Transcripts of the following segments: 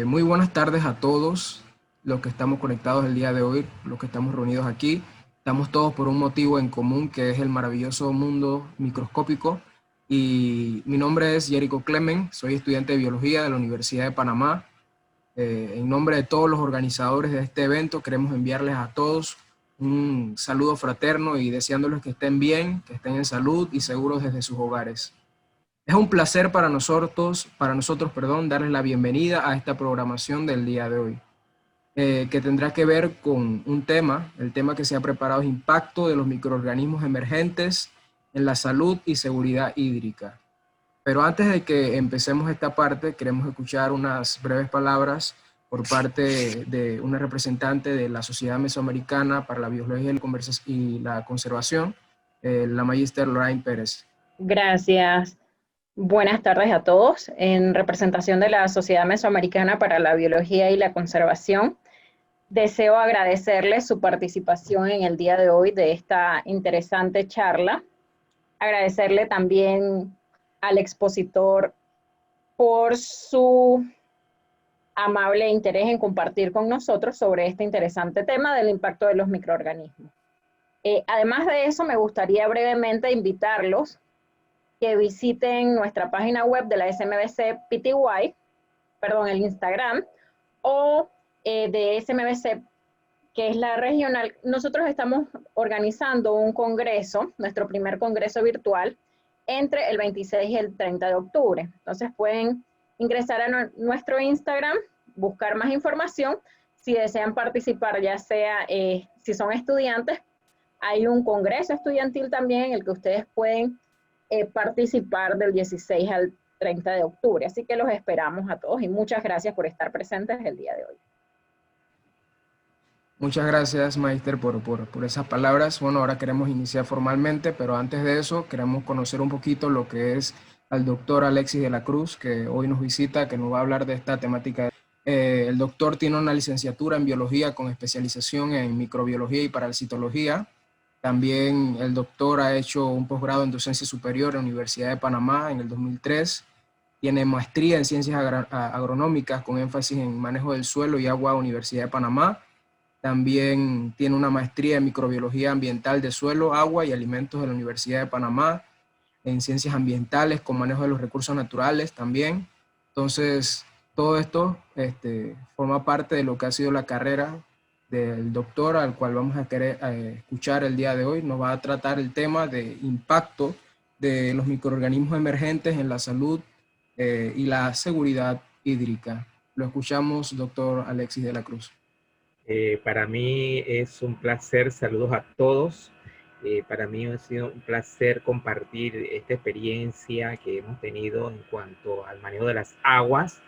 Muy buenas tardes a todos los que estamos conectados el día de hoy, los que estamos reunidos aquí. Estamos todos por un motivo en común, que es el maravilloso mundo microscópico. Y mi nombre es Jerico Clemen, soy estudiante de biología de la Universidad de Panamá. En nombre de todos los organizadores de este evento, queremos enviarles a todos un saludo fraterno y deseándoles que estén bien, que estén en salud y seguros desde sus hogares. Es un placer para nosotros, darles la bienvenida a esta programación del día de hoy, que tendrá que ver con un tema. El tema que se ha preparado es impacto de los microorganismos emergentes en la salud y seguridad hídrica. Pero antes de que empecemos esta parte, queremos escuchar unas breves palabras por parte de una representante de la Sociedad Mesoamericana para la Biología y la Conservación, la magíster Lorraine Pérez. Gracias. Buenas tardes a todos. En representación de la Sociedad Mesoamericana para la Biología y la Conservación, deseo agradecerles su participación en el día de hoy de esta interesante charla. Agradecerle también al expositor por su amable interés en compartir con nosotros sobre este interesante tema del impacto de los microorganismos. Además de eso, me gustaría brevemente invitarlos que visiten nuestra página web de la SMBC PTY, el Instagram, o de SMBC, que es la regional. Nosotros estamos organizando un congreso, nuestro primer congreso virtual, entre el 26 y el 30 de octubre. Entonces pueden ingresar a nuestro Instagram, buscar más información. Si desean participar, ya sea si son estudiantes, hay un congreso estudiantil también en el que ustedes pueden participar del 16 al 30 de octubre. Así que los esperamos a todos y muchas gracias por estar presentes el día de hoy. Muchas gracias, Magister, por esas palabras. Bueno, ahora queremos iniciar formalmente, pero antes de eso queremos conocer un poquito lo que es al doctor Alexis de la Cruz, que hoy nos visita, que nos va a hablar de esta temática. El doctor tiene una licenciatura en biología con especialización en microbiología y parasitología. También el doctor ha hecho un posgrado en docencia superior en la Universidad de Panamá en el 2003. Tiene maestría en ciencias agronómicas con énfasis en manejo del suelo y agua, Universidad de Panamá. También tiene una maestría en microbiología ambiental de suelo, agua y alimentos de la Universidad de Panamá, en ciencias ambientales con manejo de los recursos naturales también. Entonces, todo esto forma parte de lo que ha sido la carrera del doctor, al cual vamos a querer escuchar el día de hoy. Nos va a tratar el tema de impacto de los microorganismos emergentes en la salud y la seguridad hídrica. Lo escuchamos, doctor Alexis de la Cruz. Para mí es un placer, saludos a todos. Para mí ha sido un placer compartir esta experiencia que hemos tenido en cuanto al manejo de las aguas.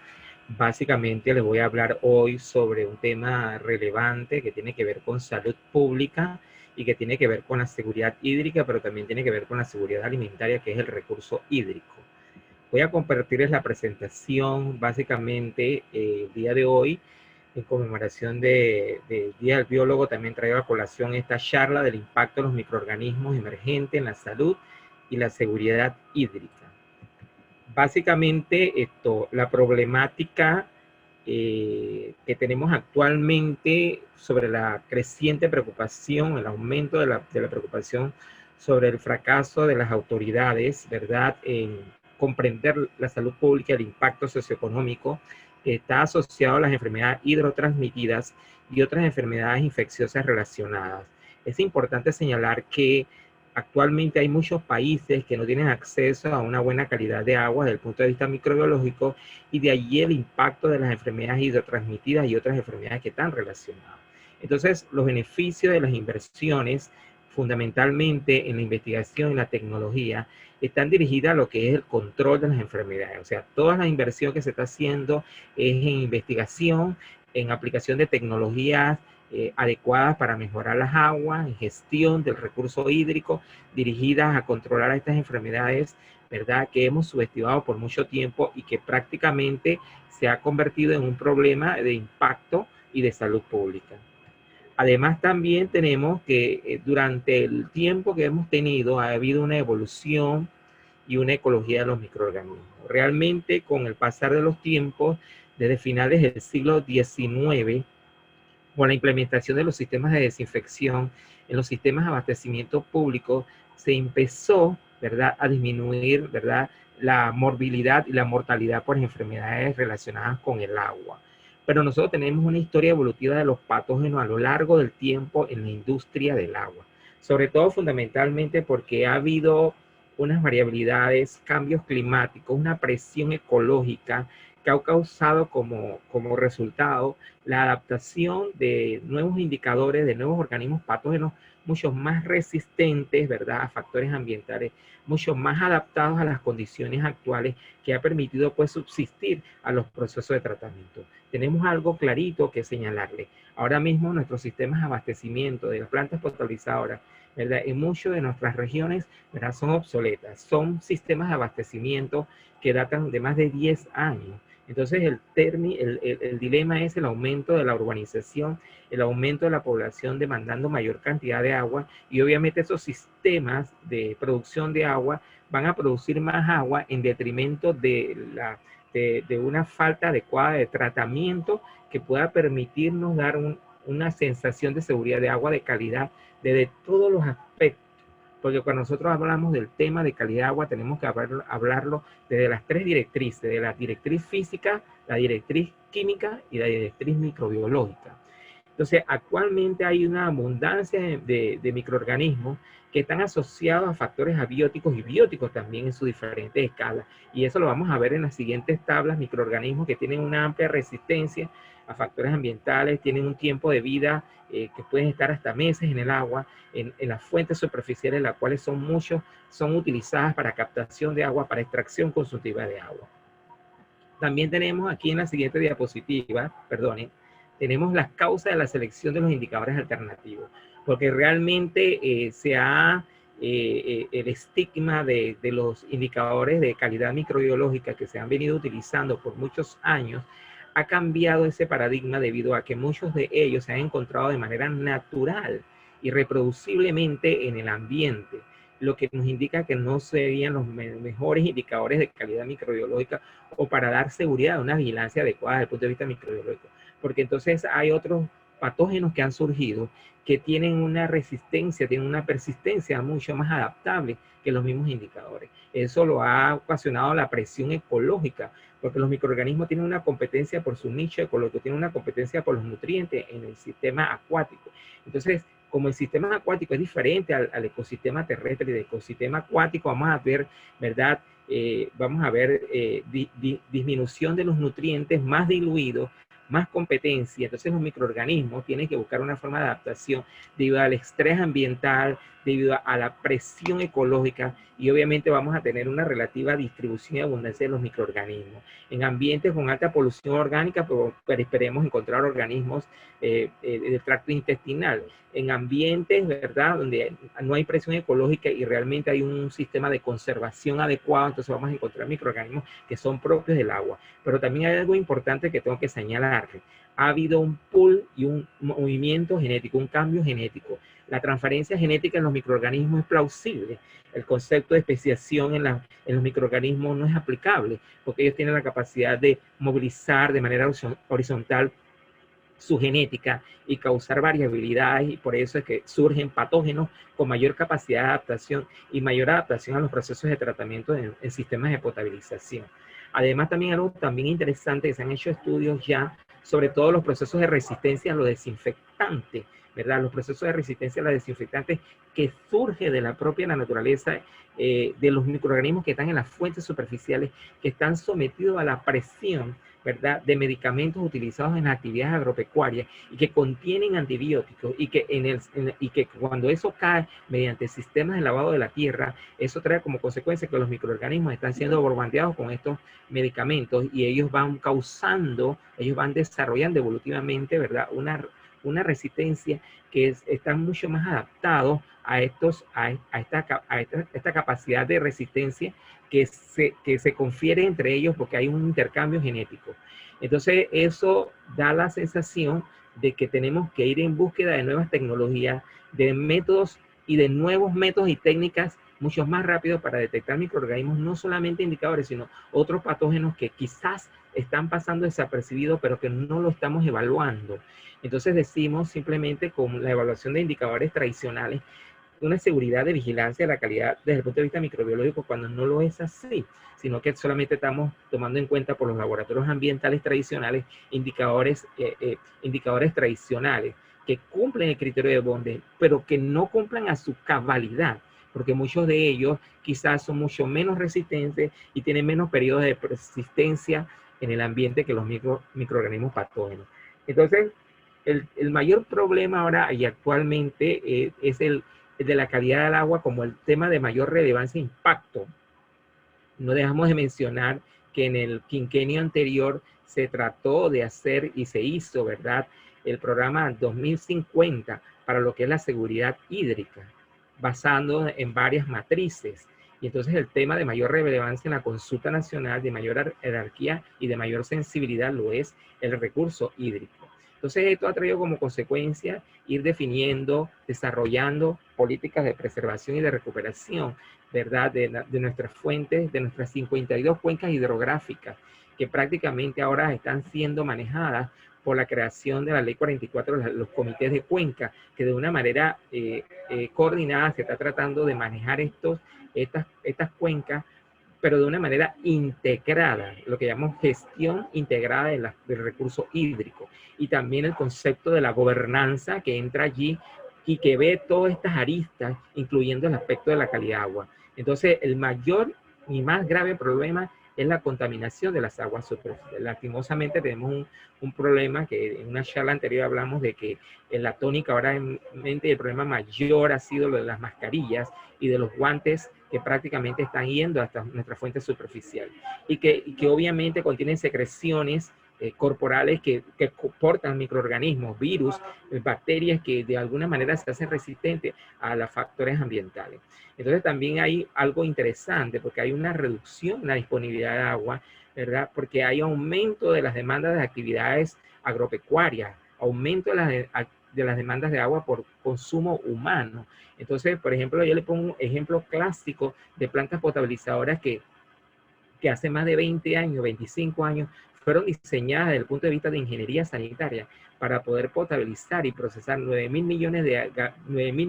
Básicamente les voy a hablar hoy sobre un tema relevante que tiene que ver con salud pública y que tiene que ver con la seguridad hídrica, pero también tiene que ver con la seguridad alimentaria, que es el recurso hídrico. Voy a compartirles la presentación básicamente el día de hoy. En conmemoración del Día del Biólogo, también traigo a colación esta charla del impacto de los microorganismos emergentes en la salud y la seguridad hídrica. Básicamente, la problemática que tenemos actualmente sobre la creciente preocupación, el aumento de la preocupación sobre el fracaso de las autoridades, ¿verdad?, en comprender la salud pública y el impacto socioeconómico está asociado a las enfermedades hidrotransmitidas y otras enfermedades infecciosas relacionadas. Es importante señalar que actualmente hay muchos países que no tienen acceso a una buena calidad de agua desde el punto de vista microbiológico, y de allí el impacto de las enfermedades hidrotransmitidas y otras enfermedades que están relacionadas. Entonces, los beneficios de las inversiones, fundamentalmente en la investigación y la tecnología, están dirigidas a lo que es el control de las enfermedades. O sea, toda la inversión que se está haciendo es en investigación, en aplicación de tecnologías adecuadas para mejorar las aguas, en gestión del recurso hídrico, dirigidas a controlar estas enfermedades, ¿verdad?, que hemos subestimado por mucho tiempo y que prácticamente se ha convertido en un problema de impacto y de salud pública. Además, también tenemos que durante el tiempo que hemos tenido ha habido una evolución y una ecología de los microorganismos. Realmente, con el pasar de los tiempos, desde finales del siglo XIX, con la implementación de los sistemas de desinfección en los sistemas de abastecimiento público, se empezó, ¿verdad?, a disminuir, ¿verdad?, la morbilidad y la mortalidad por enfermedades relacionadas con el agua. Pero nosotros tenemos una historia evolutiva de los patógenos a lo largo del tiempo en la industria del agua, sobre todo fundamentalmente porque ha habido unas variabilidades, cambios climáticos, una presión ecológica que ha causado como resultado la adaptación de nuevos indicadores, de nuevos organismos patógenos mucho más resistentes, ¿verdad?, a factores ambientales, mucho más adaptados a las condiciones actuales, que ha permitido pues subsistir a los procesos de tratamiento. Tenemos algo clarito que señalarle. Ahora mismo nuestros sistemas de abastecimiento de las plantas potabilizadoras, ¿verdad?, en muchas de nuestras regiones, ¿verdad?, son obsoletas. Son sistemas de abastecimiento que datan de más de 10 años. Entonces el dilema es el aumento de la urbanización, el aumento de la población demandando mayor cantidad de agua, y obviamente esos sistemas de producción de agua van a producir más agua en detrimento de una falta adecuada de tratamiento que pueda permitirnos dar una sensación de seguridad de agua de calidad desde todos los aspectos. Porque cuando nosotros hablamos del tema de calidad de agua, tenemos que hablarlo desde las tres directrices, de la directriz física, la directriz química y la directriz microbiológica. Entonces, actualmente hay una abundancia de microorganismos que están asociados a factores abióticos y bióticos también en sus diferentes escalas. Y eso lo vamos a ver en las siguientes tablas. Microorganismos que tienen una amplia resistencia a factores ambientales, tienen un tiempo de vida que pueden estar hasta meses en el agua, en las fuentes superficiales, las cuales son utilizadas para captación de agua, para extracción consultiva de agua. También tenemos aquí en la siguiente diapositiva, perdonen, tenemos las causas de la selección de los indicadores alternativos, porque realmente el estigma de los indicadores de calidad microbiológica que se han venido utilizando por muchos años ha cambiado ese paradigma debido a que muchos de ellos se han encontrado de manera natural y reproduciblemente en el ambiente, lo que nos indica que no serían los mejores indicadores de calidad microbiológica o para dar seguridad a una vigilancia adecuada desde el punto de vista microbiológico. Porque entonces hay otros patógenos que han surgido que tienen una resistencia, tienen una persistencia mucho más adaptable que los mismos indicadores. Eso lo ha ocasionado la presión ecológica, porque los microorganismos tienen una competencia por su nicho ecológico, tienen una competencia por los nutrientes en el sistema acuático. Entonces, como el sistema acuático es diferente al ecosistema terrestre y del ecosistema acuático, vamos a ver, ¿verdad?, vamos a ver disminución de los nutrientes, más diluidos, más competencia. Entonces los microorganismos tienen que buscar una forma de adaptación debido al estrés ambiental, debido a la presión ecológica, y obviamente vamos a tener una relativa distribución y abundancia de los microorganismos. En ambientes con alta polución orgánica, pero esperemos encontrar organismos del tracto intestinal. En ambientes, ¿verdad?, donde no hay presión ecológica y realmente hay un sistema de conservación adecuado, entonces vamos a encontrar microorganismos que son propios del agua. Pero también hay algo importante que tengo que señalar. Ha habido un pool y un movimiento genético, un cambio genético. La transferencia genética en los microorganismos es plausible. El concepto de especiación en los microorganismos no es aplicable, porque ellos tienen la capacidad de movilizar de manera horizontal su genética y causar variabilidades, y por eso es que surgen patógenos con mayor capacidad de adaptación y mayor adaptación a los procesos de tratamiento en sistemas de potabilización. Además, también algo también interesante, que se han hecho estudios ya sobre todos los procesos de resistencia a los desinfectantes, ¿verdad? Los procesos de resistencia a los desinfectantes que surge de la propia naturaleza de los microorganismos que están en las fuentes superficiales, que están sometidos a la presión, ¿verdad?, de medicamentos utilizados en las actividades agropecuarias y que contienen antibióticos, y que cuando eso cae mediante sistemas de lavado de la tierra, eso trae como consecuencia que los microorganismos están siendo bombardeados con estos medicamentos, y ellos van desarrollando evolutivamente, ¿verdad?, una resistencia que están mucho más adaptados a esta capacidad de resistencia que se confiere entre ellos, porque hay un intercambio genético. Entonces eso da la sensación de que tenemos que ir en búsqueda de nuevas tecnologías, de métodos y de nuevos métodos y técnicas mucho más rápido para detectar microorganismos, no solamente indicadores, sino otros patógenos que quizás están pasando desapercibidos, pero que no lo estamos evaluando. Entonces decimos simplemente con la evaluación de indicadores tradicionales, una seguridad de vigilancia de la calidad desde el punto de vista microbiológico, cuando no lo es así, sino que solamente estamos tomando en cuenta por los laboratorios ambientales tradicionales indicadores tradicionales que cumplen el criterio de Bond, pero que no cumplan a su cabalidad, porque muchos de ellos quizás son mucho menos resistentes y tienen menos periodos de persistencia en el ambiente que los microorganismos patógenos. Entonces, el mayor problema ahora y actualmente es el de la calidad del agua como el tema de mayor relevancia e impacto. No dejamos de mencionar que en el quinquenio anterior se trató de hacer y se hizo, ¿verdad?, el programa 2050 para lo que es la seguridad hídrica, basado en varias matrices. Y entonces el tema de mayor relevancia en la consulta nacional, de mayor jerarquía y de mayor sensibilidad lo es el recurso hídrico. Entonces esto ha traído como consecuencia ir definiendo, desarrollando políticas de preservación y de recuperación, ¿verdad?, de nuestras fuentes, de nuestras 52 cuencas hidrográficas, que prácticamente ahora están siendo manejadas por la creación de la Ley 44, los comités de cuenca, que de una manera coordinada se está tratando de manejar estas cuencas, pero de una manera integrada, lo que llamamos gestión integrada del recurso hídrico. Y también el concepto de la gobernanza que entra allí y que ve todas estas aristas, incluyendo el aspecto de la calidad de agua. Entonces, el mayor y más grave problema es la contaminación de las aguas superficiales. Lastimosamente tenemos un problema que en una charla anterior hablamos de que en la tónica ahora en mente el problema mayor ha sido lo de las mascarillas y de los guantes que prácticamente están yendo hasta nuestra fuente superficial y que obviamente contienen secreciones corporales que portan microorganismos, virus, bacterias que de alguna manera se hacen resistentes a los factores ambientales. Entonces también hay algo interesante porque hay una reducción en la disponibilidad de agua, ¿verdad? Porque hay aumento de las demandas de actividades agropecuarias, aumento de las demandas de agua por consumo humano. Entonces, por ejemplo, yo le pongo un ejemplo clásico de plantas potabilizadoras que hace más de 20 años, 25 años, fueron diseñadas desde el punto de vista de ingeniería sanitaria para poder potabilizar y procesar 9.000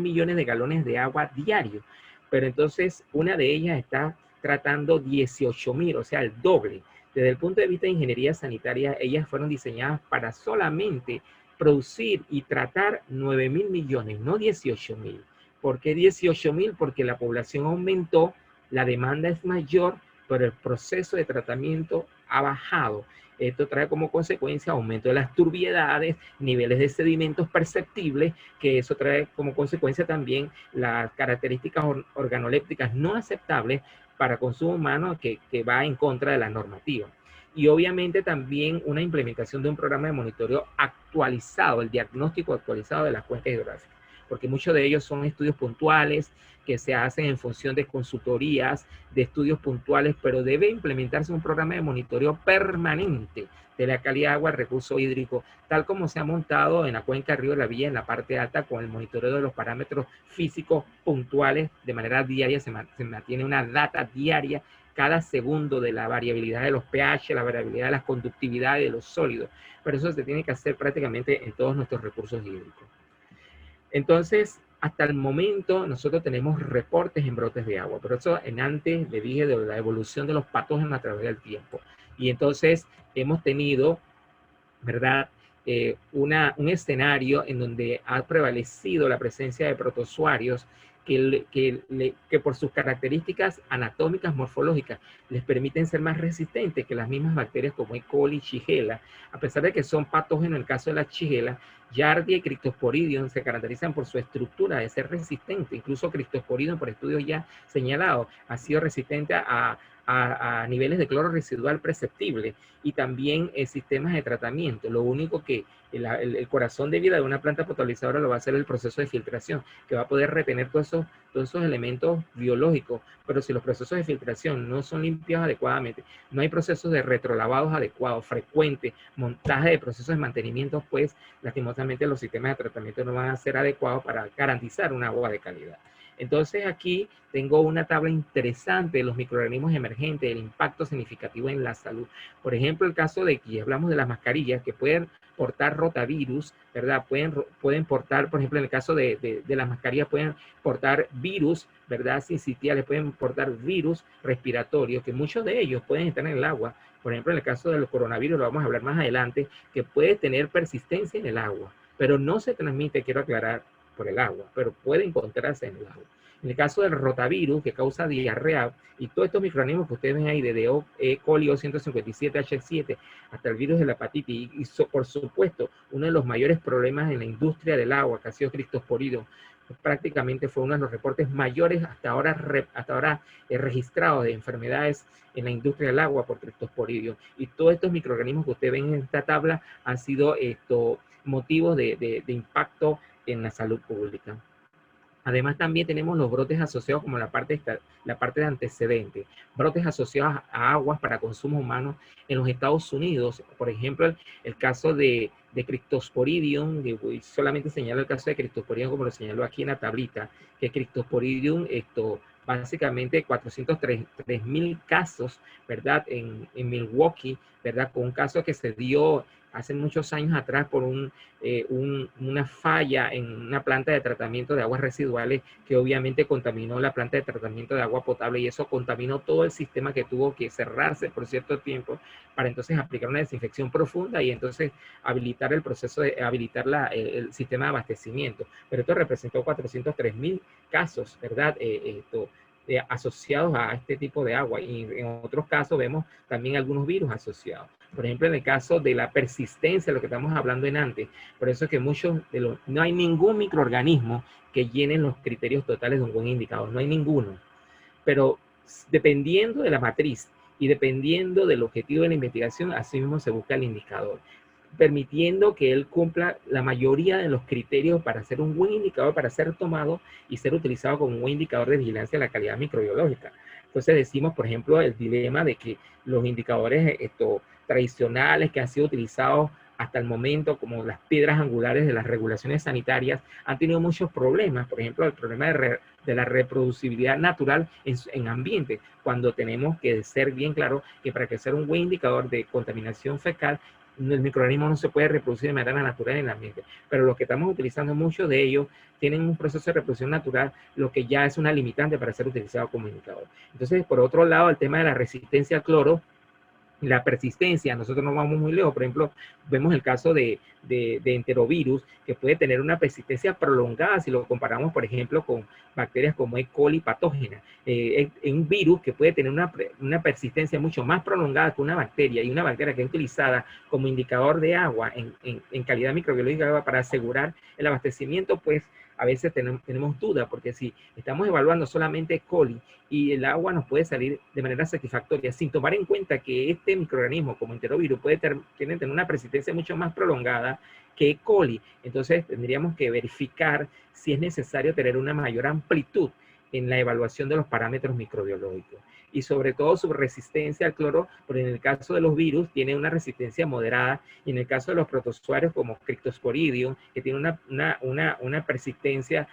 millones de galones de agua diario. Pero entonces una de ellas está tratando 18.000, o sea, el doble. Desde el punto de vista de ingeniería sanitaria, ellas fueron diseñadas para solamente producir y tratar 9.000 millones, no 18.000. ¿Por qué 18.000? Porque la población aumentó, la demanda es mayor, pero el proceso de tratamiento ha bajado. Esto trae como consecuencia aumento de las turbiedades, niveles de sedimentos perceptibles, que eso trae como consecuencia también las características organolépticas no aceptables para consumo humano que va en contra de la normativa. Y obviamente también una implementación de un programa de monitoreo actualizado, el diagnóstico actualizado de las cuencas hidrográficas, porque muchos de ellos son estudios puntuales que se hacen en función de consultorías, de estudios puntuales, pero debe implementarse un programa de monitoreo permanente de la calidad de agua, el recurso hídrico, tal como se ha montado en la cuenca del río de la Villa, en la parte alta, con el monitoreo de los parámetros físicos puntuales de manera diaria, se mantiene una data diaria cada segundo de la variabilidad de los pH, la variabilidad de las conductividades de los sólidos, pero eso se tiene que hacer prácticamente en todos nuestros recursos hídricos. Entonces, hasta el momento nosotros tenemos reportes en brotes de agua, pero eso antes le dije de la evolución de los patógenos a través del tiempo. Y entonces hemos tenido, ¿verdad?, un escenario en donde ha prevalecido la presencia de protozoarios que por sus características anatómicas, morfológicas, les permiten ser más resistentes que las mismas bacterias como E. coli y Shigella. A pesar de que son patógenos en el caso de la Shigella, Giardia y Cryptosporidium se caracterizan por su estructura de ser resistente. Incluso Cryptosporidium, por estudios ya señalados, ha sido resistente a niveles de cloro residual perceptible y también sistemas de tratamiento. Lo único que el corazón de vida de una planta potabilizadora lo va a hacer el proceso de filtración, que va a poder retener todos esos elementos biológicos, pero si los procesos de filtración no son limpios adecuadamente, no hay procesos de retrolavados adecuados, frecuentes, montaje de procesos de mantenimiento, pues lastimosamente los sistemas de tratamiento no van a ser adecuados para garantizar un agua de calidad. Entonces aquí tengo una tabla interesante de los microorganismos emergentes, el impacto significativo en la salud. Por ejemplo, el caso de aquí, hablamos de las mascarillas que pueden portar rotavirus, ¿verdad? Pueden portar, por ejemplo, en el caso de las mascarillas, pueden portar virus, ¿verdad? Sincitiales, pueden portar virus respiratorios, que muchos de ellos pueden estar en el agua. Por ejemplo, en el caso del coronavirus, lo vamos a hablar más adelante, que puede tener persistencia en el agua, pero no se transmite, quiero aclarar, por el agua, pero puede encontrarse en el agua. En el caso del rotavirus, que causa diarrea, y todos estos microorganismos que ustedes ven ahí, desde E. coli O157H7 hasta el virus de la hepatitis, y por supuesto, uno de los mayores problemas en la industria del agua, que ha sido Cryptosporidium, prácticamente fue uno de los reportes mayores hasta ahora registrados de enfermedades en la industria del agua por Cryptosporidium. Y todos estos microorganismos que ustedes ven en esta tabla han sido motivos de impacto en la salud pública. Además, también tenemos los brotes asociados como la parte de antecedente, brotes asociados a aguas para consumo humano en los Estados Unidos. Por ejemplo, el caso de Cryptosporidium, solamente señalo el caso de Cryptosporidium como lo señaló aquí en la tablita, que Cryptosporidium, básicamente 403,000 casos, ¿verdad? En Milwaukee, ¿verdad? Con un caso que se dio hace muchos años atrás por una falla en una planta de tratamiento de aguas residuales que obviamente contaminó la planta de tratamiento de agua potable, y eso contaminó todo el sistema, que tuvo que cerrarse por cierto tiempo para entonces aplicar una desinfección profunda y entonces habilitar el proceso de habilitar el sistema de abastecimiento. Pero esto representó 403,000 casos, ¿verdad? Asociados a este tipo de agua, y en otros casos vemos también algunos virus asociados. Por ejemplo, en el caso de la persistencia, lo que estamos hablando en antes, por eso es que no hay ningún microorganismo que llene los criterios totales de un buen indicador, no hay ninguno. Pero dependiendo de la matriz y dependiendo del objetivo de la investigación, así mismo se busca el indicador, permitiendo que él cumpla la mayoría de los criterios para ser un buen indicador, para ser tomado y ser utilizado como un buen indicador de vigilancia de la calidad microbiológica. Entonces decimos, por ejemplo, el dilema de que los indicadores tradicionales que han sido utilizados hasta el momento, como las piedras angulares de las regulaciones sanitarias, han tenido muchos problemas. Por ejemplo, el problema de la reproducibilidad natural en ambiente, cuando tenemos que ser bien claro que para que sea un buen indicador de contaminación fecal, el microorganismo no se puede reproducir de manera natural en el ambiente. Pero los que estamos utilizando, muchos de ellos tienen un proceso de reproducción natural, lo que ya es una limitante para ser utilizado como indicador. Entonces, por otro lado, el tema de la resistencia al cloro, la persistencia, nosotros no vamos muy lejos. Por ejemplo, vemos el caso de enterovirus, que puede tener una persistencia prolongada si lo comparamos, por ejemplo, con bacterias como E. coli patógena. Un virus que puede tener una persistencia mucho más prolongada que una bacteria, y una bacteria que es utilizada como indicador de agua en calidad microbiológica de agua para asegurar el abastecimiento, pues a veces tenemos duda, porque si estamos evaluando solamente E. coli y el agua nos puede salir de manera satisfactoria, sin tomar en cuenta que este microorganismo como enterovirus puede tener una persistencia mucho más prolongada que E. coli, entonces tendríamos que verificar si es necesario tener una mayor amplitud en la evaluación de los parámetros microbiológicos. Y sobre todo su resistencia al cloro, porque en el caso de los virus tiene una resistencia moderada, y en el caso de los protozoarios como Cryptosporidium, que tiene una persistencia,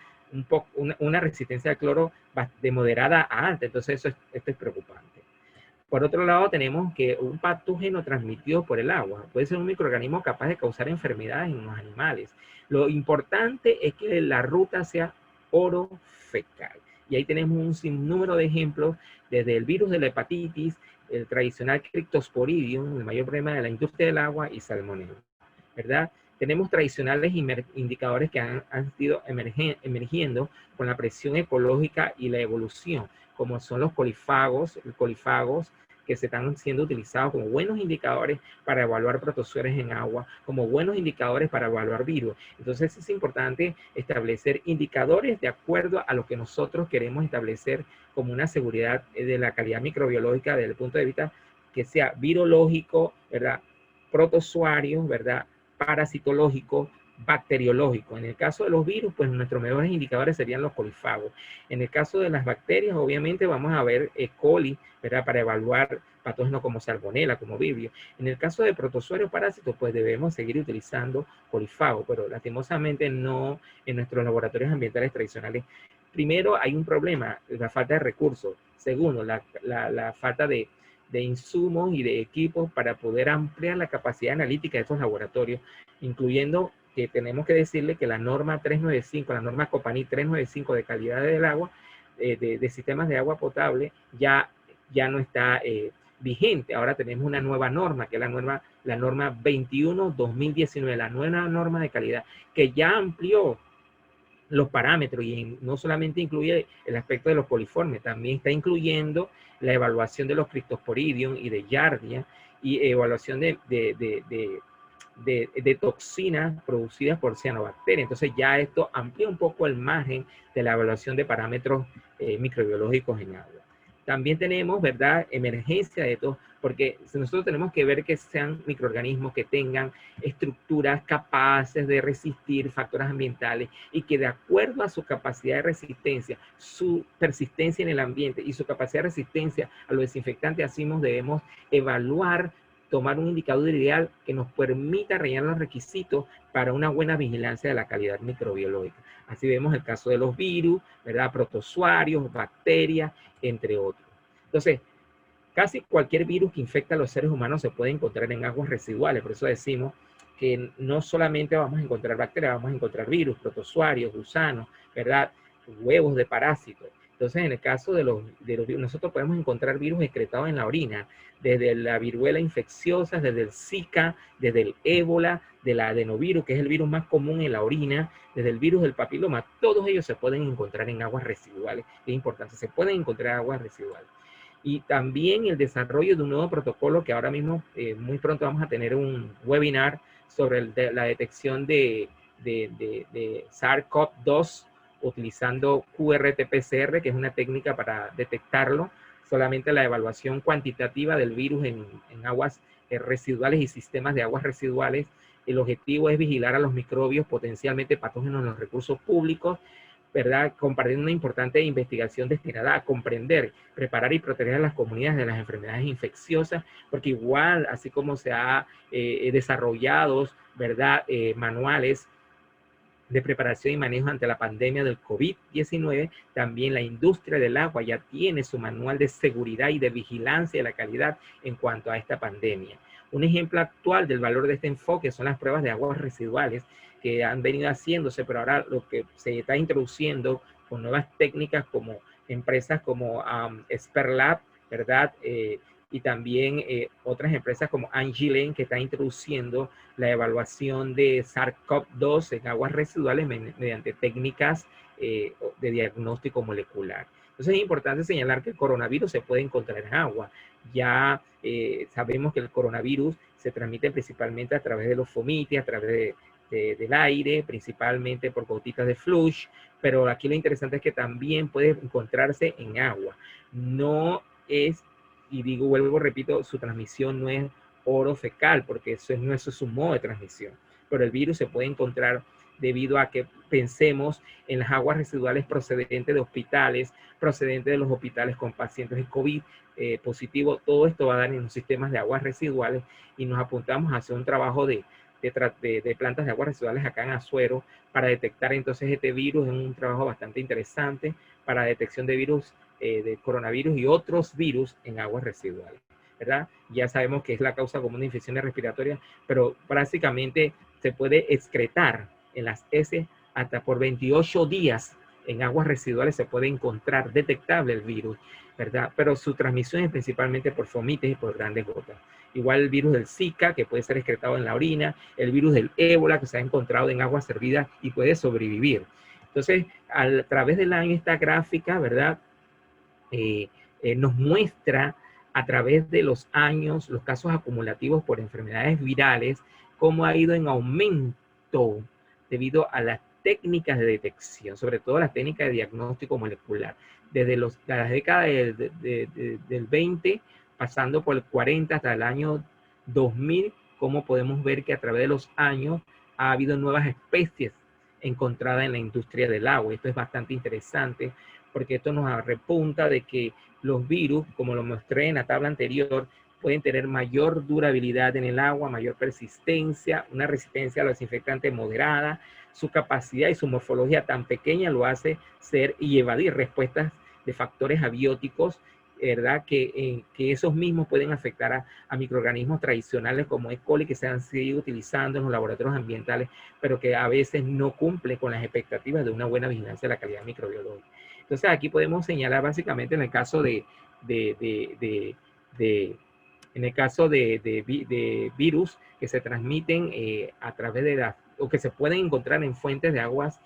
una resistencia al cloro de moderada a alta. Entonces esto es preocupante. Por otro lado, tenemos que un patógeno transmitido por el agua puede ser un microorganismo capaz de causar enfermedades en los animales. Lo importante es que la ruta sea orofecal. Y ahí tenemos un sinnúmero de ejemplos, desde el virus de la hepatitis, el tradicional Cryptosporidium, el mayor problema de la industria del agua, y Salmonella, ¿verdad? Tenemos tradicionales indicadores que han ido emergiendo con la presión ecológica y la evolución, como son los colifagos que se están siendo utilizados como buenos indicadores para evaluar protozoarios en agua, como buenos indicadores para evaluar virus. Entonces es importante establecer indicadores de acuerdo a lo que nosotros queremos establecer como una seguridad de la calidad microbiológica desde el punto de vista que sea virológico, ¿verdad? Protozoarios, ¿verdad? Parasitológico, bacteriológico. En el caso de los virus, pues nuestros mejores indicadores serían los colifagos. En el caso de las bacterias, obviamente vamos a ver E. coli, ¿verdad? Para evaluar patógenos como Salmonella, como Vibrio. En el caso de protozoarios parásitos, pues debemos seguir utilizando colifagos, pero lastimosamente no en nuestros laboratorios ambientales tradicionales primero hay un problema, la falta de recursos. Segundo, la falta de insumos y de equipos para poder ampliar la capacidad analítica de estos laboratorios, incluyendo que tenemos que decirle que la norma 395, la norma Copaní 395 de calidad del agua, de sistemas de agua potable, ya no está vigente. Ahora tenemos una nueva norma, que es la norma 21-2019, la nueva norma de calidad, que ya amplió los parámetros y no solamente incluye el aspecto de los coliformes, también está incluyendo la evaluación de los Cryptosporidium y de Giardia y evaluación de toxinas producidas por cianobacterias. Entonces ya esto amplía un poco el margen de la evaluación de parámetros microbiológicos en agua. También tenemos, ¿verdad?, emergencia de todo, porque nosotros tenemos que ver que sean microorganismos que tengan estructuras capaces de resistir factores ambientales y que de acuerdo a su capacidad de resistencia, su persistencia en el ambiente y su capacidad de resistencia a los desinfectantes, así debemos evaluar, tomar un indicador ideal que nos permita rellenar los requisitos para una buena vigilancia de la calidad microbiológica. Así vemos el caso de los virus, ¿verdad?, protozoarios, bacterias, entre otros. Entonces, casi cualquier virus que infecta a los seres humanos se puede encontrar en aguas residuales. Por eso decimos que no solamente vamos a encontrar bacterias, vamos a encontrar virus, protozoarios, gusanos, ¿verdad?, huevos de parásitos. Entonces, en el caso de los virus, nosotros podemos encontrar virus excretados en la orina, desde la viruela infecciosa, desde el Zika, desde el ébola, del adenovirus, que es el virus más común en la orina, desde el virus del papiloma. Todos ellos se pueden encontrar en aguas residuales. Es importante, se pueden encontrar en aguas residuales. Y también el desarrollo de un nuevo protocolo que ahora mismo, muy pronto vamos a tener un webinar sobre la detección de SARS-CoV-2 utilizando QRT-PCR, que es una técnica para detectarlo. Solamente la evaluación cuantitativa del virus en aguas residuales y sistemas de aguas residuales. El objetivo es vigilar a los microbios potencialmente patógenos en los recursos públicos, ¿verdad?, compartiendo una importante investigación destinada a comprender, preparar y proteger a las comunidades de las enfermedades infecciosas, porque igual, así como se ha desarrollado, ¿verdad?, manuales de preparación y manejo ante la pandemia del COVID-19, también la industria del agua ya tiene su manual de seguridad y de vigilancia de la calidad en cuanto a esta pandemia. Un ejemplo actual del valor de este enfoque son las pruebas de aguas residuales que han venido haciéndose, pero ahora lo que se está introduciendo con nuevas técnicas como empresas como Sperlab, ¿verdad?, y también otras empresas como Angilane, que están introduciendo la evaluación de SARS-CoV-2 en aguas residuales mediante técnicas de diagnóstico molecular. Entonces es importante señalar que el coronavirus se puede encontrar en agua. Ya sabemos que el coronavirus se transmite principalmente a través de los fomites, a través del aire, principalmente por gotitas de flush, pero aquí lo interesante es que también puede encontrarse en agua. No es, y digo, vuelvo, repito, su transmisión no es oro fecal, porque eso no es su modo de transmisión, pero el virus se puede encontrar debido a que pensemos en las aguas residuales procedentes de hospitales, procedentes de los hospitales con pacientes de COVID positivo. Todo esto va a dar en los sistemas de aguas residuales y nos apuntamos a hacer un trabajo de plantas de aguas residuales acá en Azuero para detectar entonces este virus. Es un trabajo bastante interesante para detección de virus, de coronavirus y otros virus en aguas residuales, ¿verdad? Ya sabemos que es la causa común de infecciones respiratorias, pero prácticamente se puede excretar en las heces hasta por 28 días en aguas residuales se puede encontrar detectable el virus, ¿verdad? Pero su transmisión es principalmente por fomites y por grandes gotas. Igual el virus del Zika, que puede ser excretado en la orina, el virus del ébola, que se ha encontrado en aguas servidas y puede sobrevivir. Entonces, a través de esta gráfica, ¿verdad?, nos muestra a través de los años, los casos acumulativos por enfermedades virales, cómo ha ido en aumento debido a las técnicas de detección, sobre todo las técnicas de diagnóstico molecular. Desde la década del 20, pasando por el 40 hasta el año 2000, cómo podemos ver que a través de los años ha habido nuevas especies encontradas en la industria del agua. Esto es bastante interesante porque esto nos repunta de que los virus, como lo mostré en la tabla anterior, pueden tener mayor durabilidad en el agua, mayor persistencia, una resistencia a los desinfectantes moderada. Su capacidad y su morfología tan pequeña lo hace ser y evadir respuestas de factores abióticos, ¿verdad? Que esos mismos pueden afectar a microorganismos tradicionales como E. coli que se han seguido utilizando en los laboratorios ambientales, pero que a veces no cumplen con las expectativas de una buena vigilancia de la calidad microbiológica. Entonces aquí podemos señalar básicamente en el caso de virus que se transmiten a través de o que se pueden encontrar en fuentes de aguas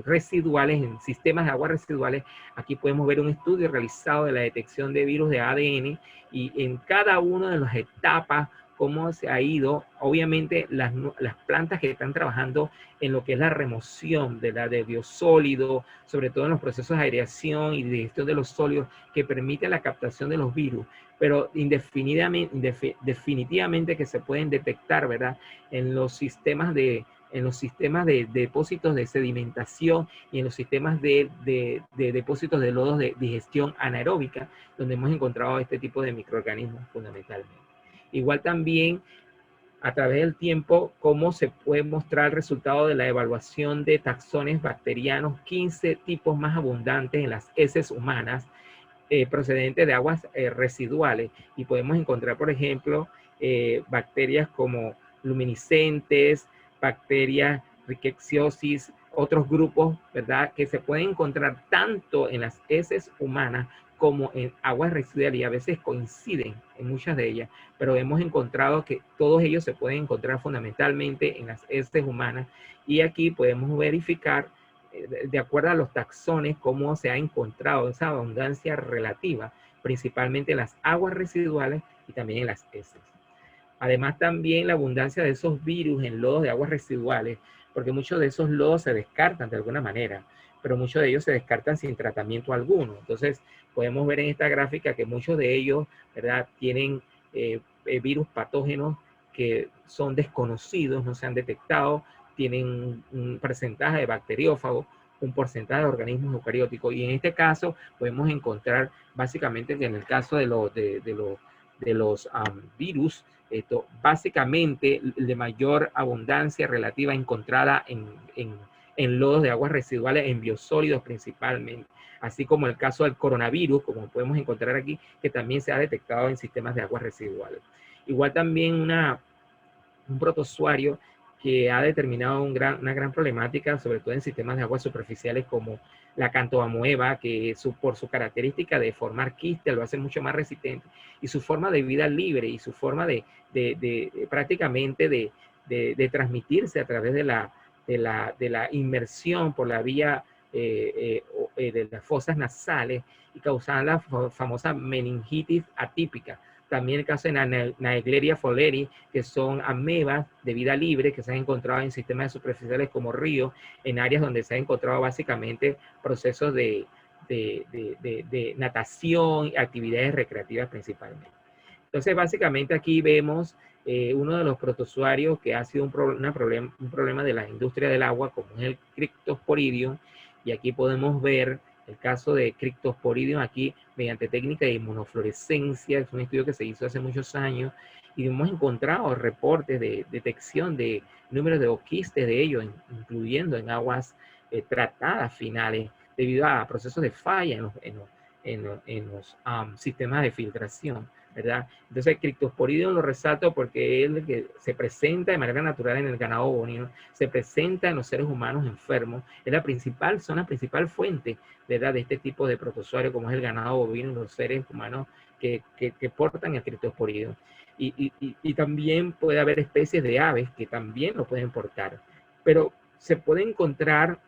residuales, en sistemas de aguas residuales. Aquí podemos ver un estudio realizado de la detección de virus de ADN y en cada una de las etapas cómo se ha ido, obviamente las plantas que están trabajando en lo que es la remoción de biosólido, sobre todo en los procesos de aireación y de gestión de los sólidos que permiten la captación de los virus, pero definitivamente que se pueden detectar, ¿verdad? En los sistemas de depósitos de sedimentación y en los sistemas de depósitos de lodos de digestión anaeróbica, donde hemos encontrado este tipo de microorganismos fundamentalmente. Igual también a través del tiempo, cómo se puede mostrar el resultado de la evaluación de taxones bacterianos, 15 tipos más abundantes en las heces humanas, procedentes de aguas residuales. Y podemos encontrar, por ejemplo, bacterias como luminiscentes, bacterias rickettsiosis, otros grupos, ¿verdad?, que se pueden encontrar tanto en las heces humanas como en aguas residuales y a veces coinciden en muchas de ellas, pero hemos encontrado que todos ellos se pueden encontrar fundamentalmente en las heces humanas y aquí podemos verificar de acuerdo a los taxones cómo se ha encontrado esa abundancia relativa, principalmente en las aguas residuales y también en las heces. Además también la abundancia de esos virus en lodos de aguas residuales, porque muchos de esos lodos se descartan de alguna manera, pero muchos de ellos se descartan sin tratamiento alguno. Entonces podemos ver en esta gráfica que muchos de ellos, ¿verdad?, tienen virus patógenos que son desconocidos, no se han detectado, tienen un porcentaje de bacteriófagos, un porcentaje de organismos eucarióticos, y en este caso podemos encontrar básicamente que en el caso de los virus, básicamente de mayor abundancia relativa encontrada en lodos de aguas residuales, en biosólidos principalmente, así como el caso del coronavirus, como podemos encontrar aquí, que también se ha detectado en sistemas de aguas residuales. Igual también un protozoario que ha determinado una gran problemática, sobre todo en sistemas de aguas superficiales como la Cantoamoeba, que por su característica de formar quistes lo hace mucho más resistente, y su forma de vida libre y su forma prácticamente de transmitirse a través de la inmersión por la vía de las fosas nasales y causar la famosa meningitis atípica. También el caso de Naegleria fowleri, que son amebas de vida libre que se han encontrado en sistemas superficiales como ríos, en áreas donde se han encontrado básicamente procesos de natación y actividades recreativas principalmente. Entonces, básicamente aquí vemos uno de los protozoarios que ha sido un problema de la industria del agua, como es el Cryptosporidium, y aquí podemos ver el caso de Cryptosporidium aquí mediante técnica de inmunofluorescencia. Es un estudio que se hizo hace muchos años y hemos encontrado reportes de detección de números de oquistes de ellos, incluyendo en aguas tratadas finales, debido a procesos de falla en los sistemas de filtración, ¿verdad? Entonces el Cryptosporidium lo resalto porque es el que se presenta de manera natural en el ganado bovino, se presenta en los seres humanos enfermos, es la principal fuente, ¿verdad?, de este tipo de protozoario como es el ganado bovino y los seres humanos que portan el Cryptosporidium. Y también puede haber especies de aves que también lo pueden portar, pero se puede encontrar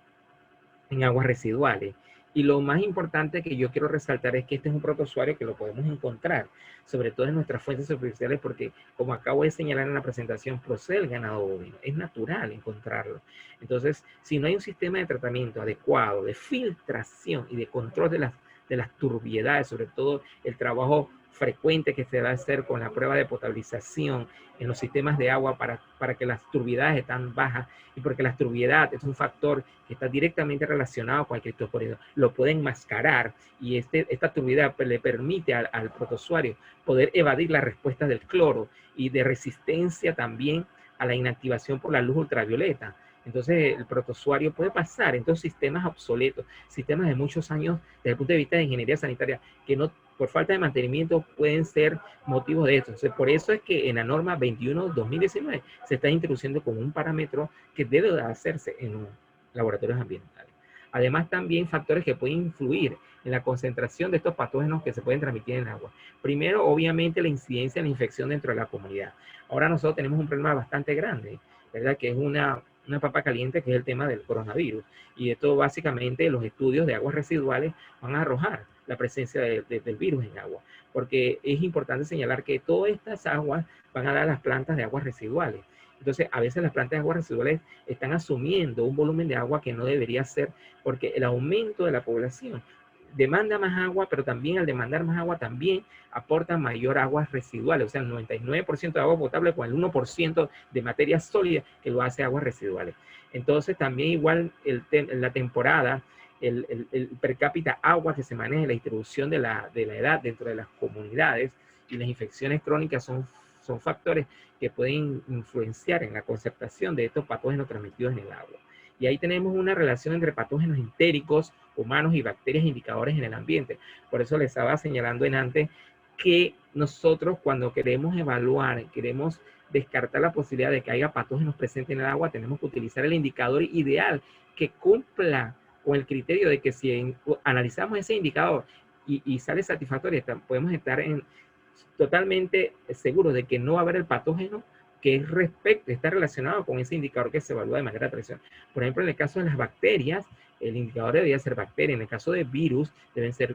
en aguas residuales. Y lo más importante que yo quiero resaltar es que este es un protozoario que lo podemos encontrar, sobre todo en nuestras fuentes superficiales, porque como acabo de señalar en la presentación, procede del ganado bovino. Es natural encontrarlo. Entonces, si no hay un sistema de tratamiento adecuado, de filtración y de control de las turbiedades, sobre todo el trabajo frecuente que se va a hacer con la prueba de potabilización en los sistemas de agua para que las turbiedades están bajas, y porque la turbiedad es un factor que está directamente relacionado con el criptosporídeo. Lo pueden mascarar, y esta turbidez le permite al protozoario poder evadir las respuestas del cloro y de resistencia también a la inactivación por la luz ultravioleta. Entonces el protozoario puede pasar en todos sistemas obsoletos, sistemas de muchos años desde el punto de vista de ingeniería sanitaria, que no, por falta de mantenimiento, pueden ser motivos de esto. Entonces, por eso es que en la norma 21/2019 se está introduciendo como un parámetro que debe de hacerse en los laboratorios ambientales. Además, también factores que pueden influir en la concentración de estos patógenos que se pueden transmitir en el agua. Primero, obviamente, la incidencia de la infección dentro de la comunidad. Ahora nosotros tenemos un problema bastante grande, ¿verdad? Que es una papa caliente, que es el tema del coronavirus. Y esto básicamente los estudios de aguas residuales van a arrojar la presencia del virus en agua. Porque es importante señalar que todas estas aguas van a dar a las plantas de aguas residuales. Entonces, a veces las plantas de aguas residuales están asumiendo un volumen de agua que no debería ser, porque el aumento de la población demanda más agua, pero también al demandar más agua también aporta mayor aguas residuales, o sea, el 99% de agua potable con el 1% de materia sólida que lo hace aguas residuales. Entonces también igual la temporada, el per cápita agua que se maneja, la distribución de la edad dentro de las comunidades y las infecciones crónicas son factores que pueden influenciar en la concentración de estos patógenos transmitidos en el agua. Y ahí tenemos una relación entre patógenos entéricos, humanos y bacterias indicadores en el ambiente. Por eso les estaba señalando en antes que nosotros, cuando queremos evaluar, queremos descartar la posibilidad de que haya patógenos presentes en el agua, tenemos que utilizar el indicador ideal que cumpla con el criterio de que si analizamos ese indicador y sale satisfactorio, podemos estar totalmente seguros de que no va a haber el patógeno que está relacionado con ese indicador que se evalúa de manera tradicional. Por ejemplo, en el caso de las bacterias, el indicador debería ser bacteria. En el caso de virus, deben ser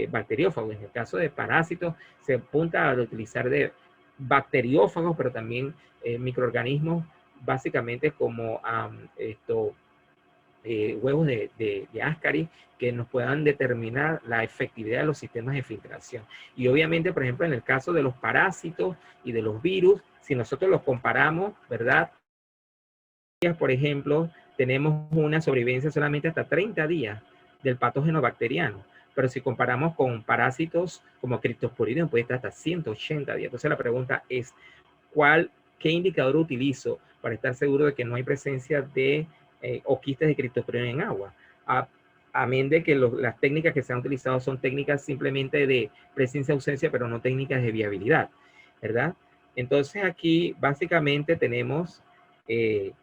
bacteriófagos. En el caso de parásitos, se apunta a utilizar de bacteriófagos, pero también microorganismos, básicamente como huevos de Ascaris, que nos puedan determinar la efectividad de los sistemas de filtración. Y obviamente, por ejemplo, en el caso de los parásitos y de los virus, si nosotros los comparamos, ¿verdad? Por ejemplo, tenemos una sobrevivencia solamente hasta 30 días del patógeno bacteriano. Pero si comparamos con parásitos como Cryptosporidium, puede estar hasta 180 días. Entonces la pregunta es, ¿qué indicador utilizo para estar seguro de que no hay presencia de o quistes de Cryptosporidium en agua? Amén de que las técnicas que se han utilizado son técnicas simplemente de presencia-ausencia, pero no técnicas de viabilidad, ¿verdad? Entonces aquí básicamente tenemos el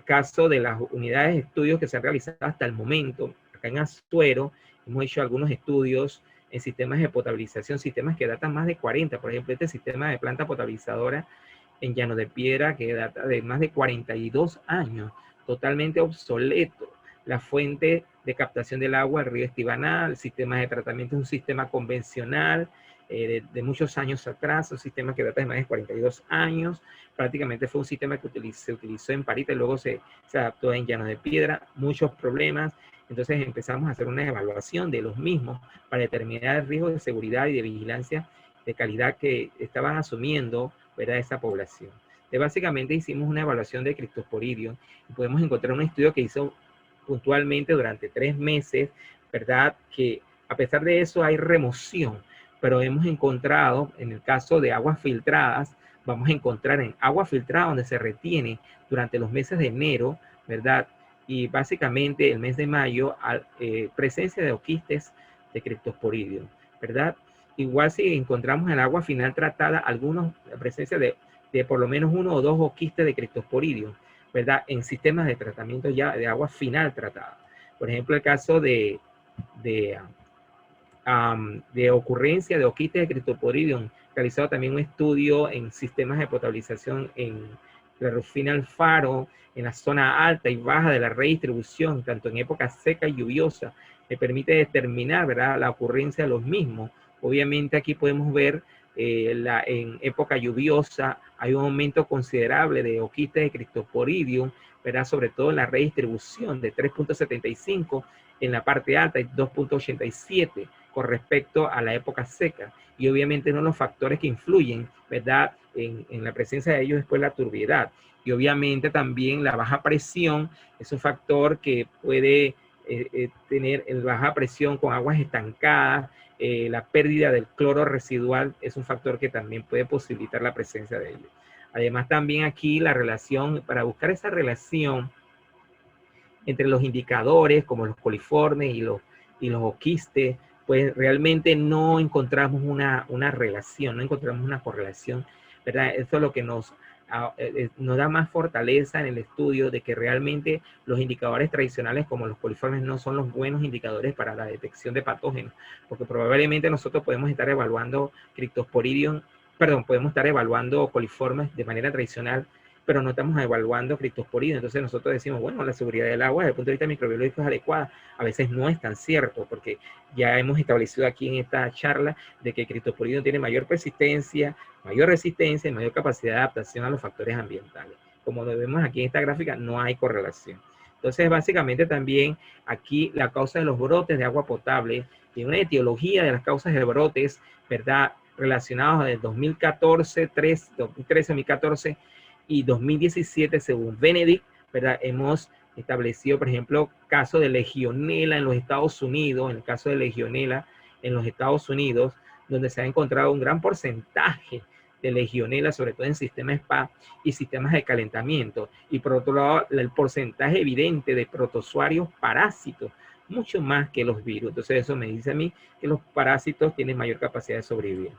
caso de las unidades de estudios que se han realizado hasta el momento. Acá en Azuero hemos hecho algunos estudios en sistemas de potabilización, sistemas que datan más de 40. Por ejemplo, este sistema de planta potabilizadora en Llano de Piedra, que data de más de 42 años, totalmente obsoleto. La fuente de captación del agua, el río Estibanal, el sistema de tratamiento es un sistema convencional de muchos años atrás, un sistema que data de más de 42 años. Prácticamente fue un sistema que se utilizó en Parita y luego se adaptó en Llano de Piedra. Muchos problemas. Entonces empezamos a hacer una evaluación de los mismos para determinar el riesgo de seguridad y de vigilancia de calidad que estaban asumiendo, ¿verdad?, esa población. Entonces, básicamente hicimos una evaluación de Cryptosporidium y podemos encontrar un estudio que hizo puntualmente durante 3 meses, ¿verdad?, que a pesar de eso hay remoción, pero hemos encontrado, en el caso de aguas filtradas, vamos a encontrar en agua filtrada donde se retiene durante los meses de enero, ¿verdad?, y básicamente el mes de mayo, presencia de oquistes de Cryptosporidium, ¿verdad? Igual si encontramos en el agua final tratada la presencia de por lo menos 1 o 2 oquistes de Cryptosporidium, ¿verdad? En sistemas de tratamiento ya de agua final tratada. Por ejemplo, el caso de ocurrencia de oquistes de Cryptosporidium, realizado también un estudio en sistemas de potabilización en la Rufina Alfaro, en la zona alta y baja de la redistribución, tanto en época seca y lluviosa, me permite determinar, ¿verdad?, la ocurrencia de los mismos. Obviamente aquí podemos ver en época lluviosa hay un aumento considerable de oquistes de Cryptosporidium, ¿verdad?, sobre todo en la redistribución de 3.75 en la parte alta y 2.87 con respecto a la época seca. Y obviamente uno de los factores que influyen, ¿verdad?, en la presencia de ellos es pues la turbiedad. Y obviamente también la baja presión es un factor que puede tener baja presión con aguas estancadas. La pérdida del cloro residual es un factor que también puede posibilitar la presencia de ellos. Además también aquí la relación, para buscar esa relación entre los indicadores como los coliformes y los oquistes, pues realmente no encontramos una relación, no encontramos una correlación, ¿verdad? Eso es lo que nos da más fortaleza en el estudio de que realmente los indicadores tradicionales como los coliformes no son los buenos indicadores para la detección de patógenos, porque probablemente nosotros podemos estar evaluando Cryptosporidium, podemos estar evaluando coliformes de manera tradicional, pero no estamos evaluando Cryptosporidium. Entonces nosotros decimos, bueno, la seguridad del agua desde el punto de vista microbiológico es adecuada. A veces no es tan cierto, porque ya hemos establecido aquí en esta charla de que Cryptosporidium tiene mayor persistencia, mayor resistencia y mayor capacidad de adaptación a los factores ambientales. Como lo vemos aquí en esta gráfica, no hay correlación. Entonces, básicamente también aquí la causa de los brotes de agua potable y una etiología de las causas de brotes, ¿verdad?, relacionados desde 2014, 2013, 2014 y 2017, según Benedict, ¿verdad?, hemos establecido, por ejemplo, caso de legionela en los Estados Unidos, en el caso de legionela en los Estados Unidos, donde se ha encontrado un gran porcentaje de legionela, sobre todo en sistemas spa y sistemas de calentamiento. Y por otro lado, el porcentaje evidente de protozoarios parásitos, mucho más que los virus. Entonces eso me dice a mí que los parásitos tienen mayor capacidad de sobrevivir.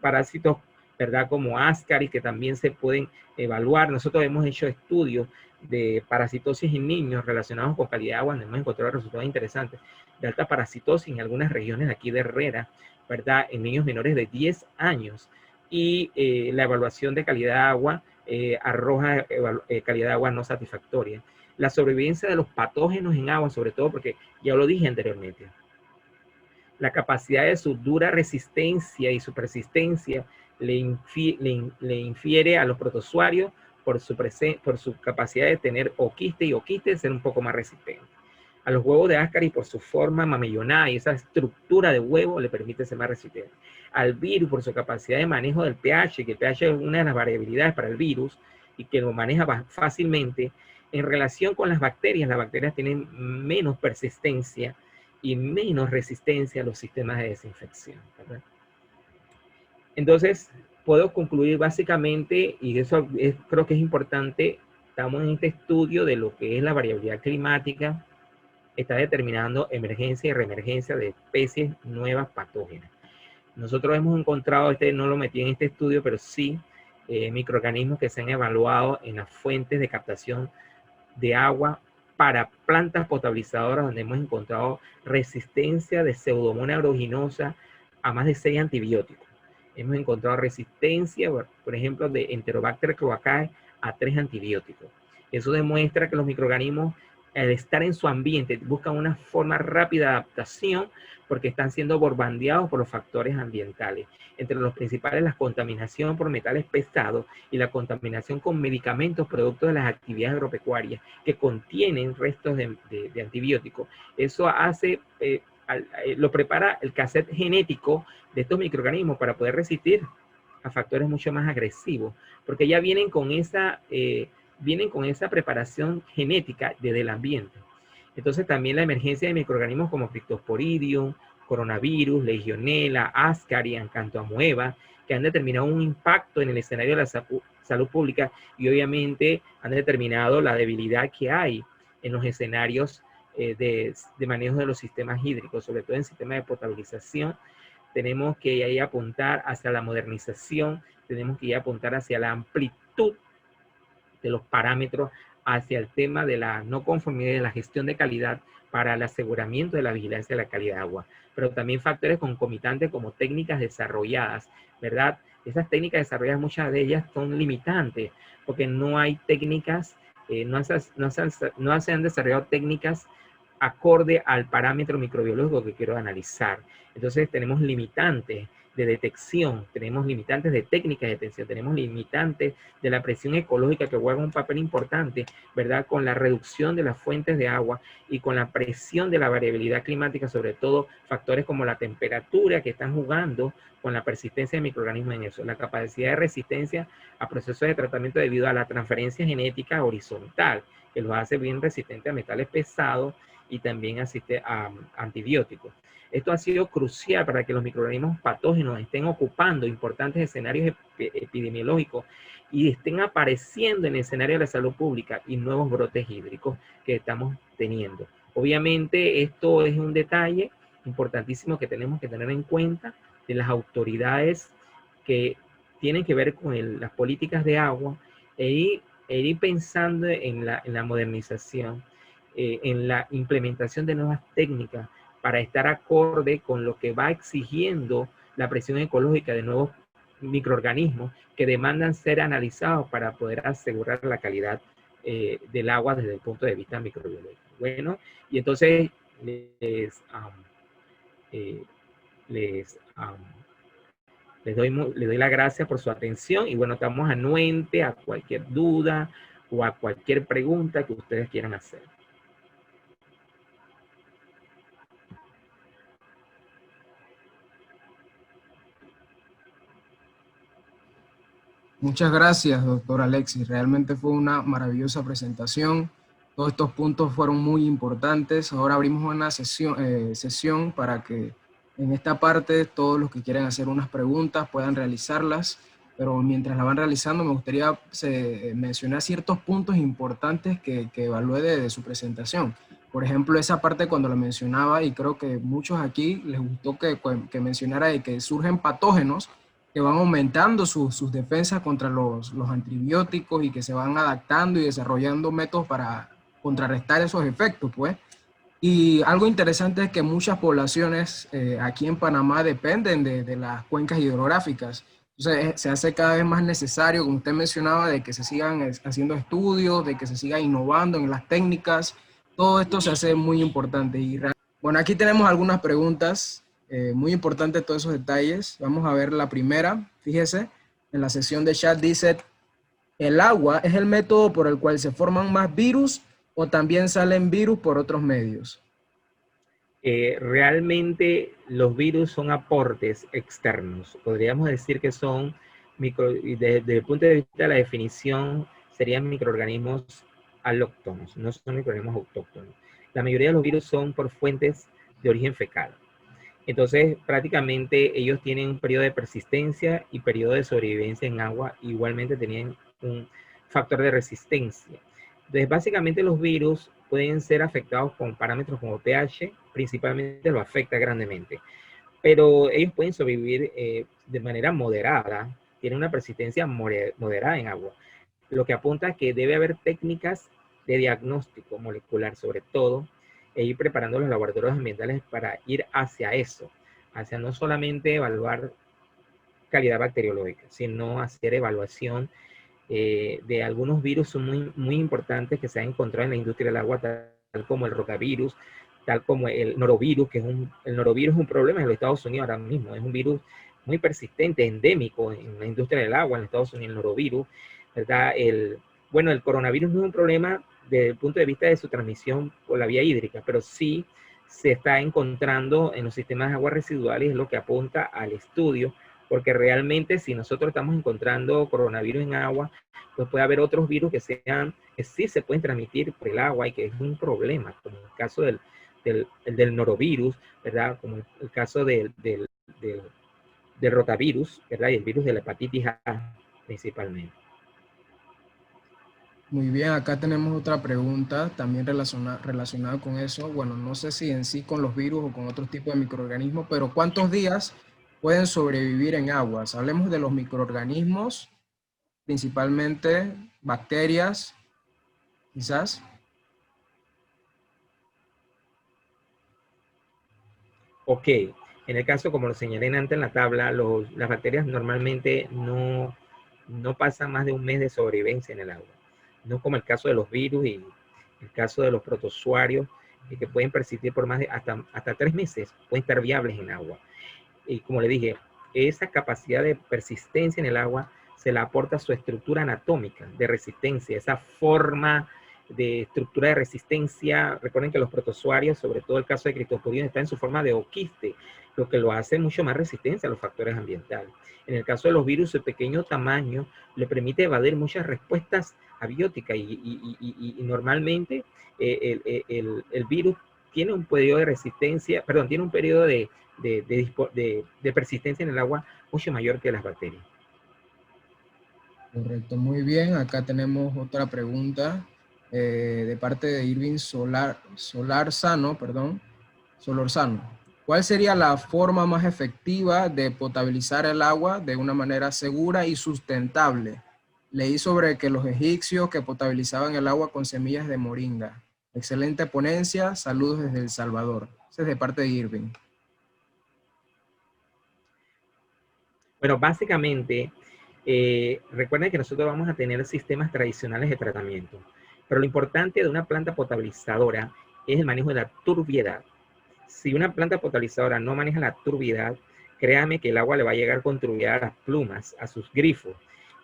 Parásitos, ¿verdad?, como Ascaris, que también se pueden evaluar. Nosotros hemos hecho estudios de parasitosis en niños relacionados con calidad de agua, donde hemos encontrado resultados interesantes de alta parasitosis en algunas regiones de aquí de Herrera, ¿verdad?, en niños menores de 10 años. Y la evaluación de calidad de agua arroja calidad de agua no satisfactoria. La sobrevivencia de los patógenos en agua, sobre todo porque ya lo dije anteriormente, la capacidad de su dura resistencia y su persistencia le infiere a los protozoarios por su capacidad de tener oquiste y oquiste ser un poco más resistente. A los huevos de Ascaris, por su forma mamellonada y esa estructura de huevo, le permite ser más resistente. Al virus, por su capacidad de manejo del pH, que el pH es una de las variabilidades para el virus y que lo maneja fácilmente. En relación con las bacterias tienen menos persistencia y menos resistencia a los sistemas de desinfección, ¿verdad? Entonces, puedo concluir básicamente, y eso creo que es importante, estamos en este estudio de lo que es la variabilidad climática, está determinando emergencia y reemergencia de especies nuevas patógenas. Nosotros hemos encontrado, no lo metí en este estudio, pero sí microorganismos que se han evaluado en las fuentes de captación de agua para plantas potabilizadoras, donde hemos encontrado resistencia de Pseudomonas aeruginosa a más de 6 antibióticos. Hemos encontrado resistencia, por ejemplo, de Enterobacter cloacae a 3 antibióticos. Eso demuestra que los microorganismos, al estar en su ambiente, buscan una forma rápida de adaptación porque están siendo bombardeados por los factores ambientales. Entre los principales, la contaminación por metales pesados y la contaminación con medicamentos producto de las actividades agropecuarias que contienen restos de antibióticos. Eso hace, lo prepara el cassette genético de estos microorganismos para poder resistir a factores mucho más agresivos, porque ya vienen con esa preparación genética desde el ambiente. Entonces también la emergencia de microorganismos como Cryptosporidium, coronavirus, legionela, Ascaris, Acanthoamoeba, que han determinado un impacto en el escenario de la salud pública y obviamente han determinado la debilidad que hay en los escenarios de manejo de los sistemas hídricos, sobre todo en sistemas de potabilización. Tenemos que ir a apuntar hacia la modernización, tenemos que ir a apuntar hacia la amplitud de los parámetros, hacia el tema de la no conformidad y de la gestión de calidad para el aseguramiento de la vigilancia de la calidad de agua, pero también factores concomitantes como técnicas desarrolladas, ¿verdad? Esas técnicas desarrolladas, muchas de ellas son limitantes, porque no hay técnicas, no se han desarrollado técnicas acorde al parámetro microbiológico que quiero analizar. Entonces tenemos limitantes de detección, tenemos limitantes de técnicas de detección, tenemos limitantes de la presión ecológica que juega un papel importante, ¿verdad? Con la reducción de las fuentes de agua y con la presión de la variabilidad climática, sobre todo factores como la temperatura que están jugando con la persistencia de microorganismos en eso, la capacidad de resistencia a procesos de tratamiento debido a la transferencia genética horizontal, que los hace bien resistentes a metales pesados y también asiste a antibióticos. Esto ha sido crucial para que los microorganismos patógenos estén ocupando importantes escenarios epidemiológicos y estén apareciendo en el escenario de la salud pública y nuevos brotes hídricos que estamos teniendo. Obviamente esto es un detalle importantísimo que tenemos que tener en cuenta de las autoridades que tienen que ver con las políticas de agua e ir pensando en la modernización, en la implementación de nuevas técnicas para estar acorde con lo que va exigiendo la presión ecológica de nuevos microorganismos que demandan ser analizados para poder asegurar la calidad del agua desde el punto de vista microbiológico. Bueno, y entonces les doy la gracia por su atención y bueno, estamos anuente a cualquier duda o a cualquier pregunta que ustedes quieran hacer. Muchas gracias, doctor Alexis. Realmente fue una maravillosa presentación. Todos estos puntos fueron muy importantes. Ahora abrimos una sesión para que en esta parte todos los que quieran hacer unas preguntas puedan realizarlas. Pero mientras la van realizando, me gustaría mencionar ciertos puntos importantes que evalué de su presentación. Por ejemplo, esa parte cuando la mencionaba, y creo que muchos aquí les gustó que mencionara de que surgen patógenos que van aumentando sus defensas contra los antibióticos y que se van adaptando y desarrollando métodos para contrarrestar esos efectos, pues. Y algo interesante es que muchas poblaciones aquí en Panamá dependen de las cuencas hidrográficas. Entonces se hace cada vez más necesario, como usted mencionaba, de que se sigan haciendo estudios, de que se siga innovando en las técnicas. Todo esto se hace muy importante. Bueno, aquí tenemos algunas preguntas. Muy importante todos esos detalles. Vamos a ver la primera. Fíjese, en la sesión de chat dice, ¿el agua es el método por el cual se forman más virus o también salen virus por otros medios? Realmente los virus son aportes externos. Podríamos decir que son, desde el punto de vista de la definición, serían microorganismos alóctonos, no son microorganismos autóctonos. La mayoría de los virus son por fuentes de origen fecal. Entonces, prácticamente ellos tienen un periodo de persistencia y periodo de sobrevivencia en agua. Igualmente tenían un factor de resistencia. Entonces, básicamente los virus pueden ser afectados con parámetros como pH, principalmente lo afecta grandemente. Pero ellos pueden sobrevivir de manera moderada, tienen una persistencia moderada en agua. Lo que apunta a que debe haber técnicas de diagnóstico molecular, sobre todo, e ir preparando los laboratorios ambientales para ir hacia eso, hacia no solamente evaluar calidad bacteriológica, sino hacer evaluación de algunos virus muy, muy importantes que se han encontrado en la industria del agua, tal como el rotavirus, tal como el norovirus, que el norovirus es un problema en los Estados Unidos ahora mismo, es un virus muy persistente, endémico en la industria del agua en Estados Unidos, el norovirus, ¿verdad? Bueno, el coronavirus no es un problema desde el punto de vista de su transmisión por la vía hídrica, pero sí se está encontrando en los sistemas de aguas residuales, es lo que apunta al estudio, porque realmente si nosotros estamos encontrando coronavirus en agua, pues puede haber otros virus que sí se pueden transmitir por el agua y que es un problema, como el caso del norovirus, ¿verdad? Como el caso del rotavirus, ¿verdad? Y el virus de la hepatitis A principalmente. Muy bien, acá tenemos otra pregunta también relacionada con eso. Bueno, no sé si en sí con los virus o con otros tipos de microorganismos, pero ¿cuántos días pueden sobrevivir en aguas? Hablemos de los microorganismos, principalmente bacterias, quizás. Ok, en el caso, como lo señalé antes en la tabla, las bacterias normalmente no pasan más de un mes de sobrevivencia en el agua. No como el caso de los virus y el caso de los protozoarios, que pueden persistir por más de hasta 3 meses, pueden estar viables en agua. Y como le dije, esa capacidad de persistencia en el agua se le aporta su estructura anatómica de resistencia, esa forma de estructura de resistencia. Recuerden que los protozoarios, sobre todo el caso de Cryptosporidium, está en su forma de oquiste, lo que lo hace mucho más resistente a los factores ambientales. En el caso de los virus, su pequeño tamaño le permite evadir muchas respuestas abióticas y normalmente el virus tiene un periodo de resistencia, perdón, tiene un periodo de persistencia en el agua mucho mayor que las bacterias. Correcto, muy bien. Acá tenemos otra pregunta de parte de Irving Solorzano. ¿Cuál sería la forma más efectiva de potabilizar el agua de una manera segura y sustentable? Leí sobre que los egipcios que potabilizaban el agua con semillas de moringa. Excelente ponencia. Saludos desde El Salvador. Ese es de parte de Irving. Bueno, básicamente, recuerden que nosotros vamos a tener sistemas tradicionales de tratamiento, pero lo importante de una planta potabilizadora es el manejo de la turbiedad. Si una planta potabilizadora no maneja la turbiedad, créame que el agua le va a llegar con turbiedad a las plumas, a sus grifos.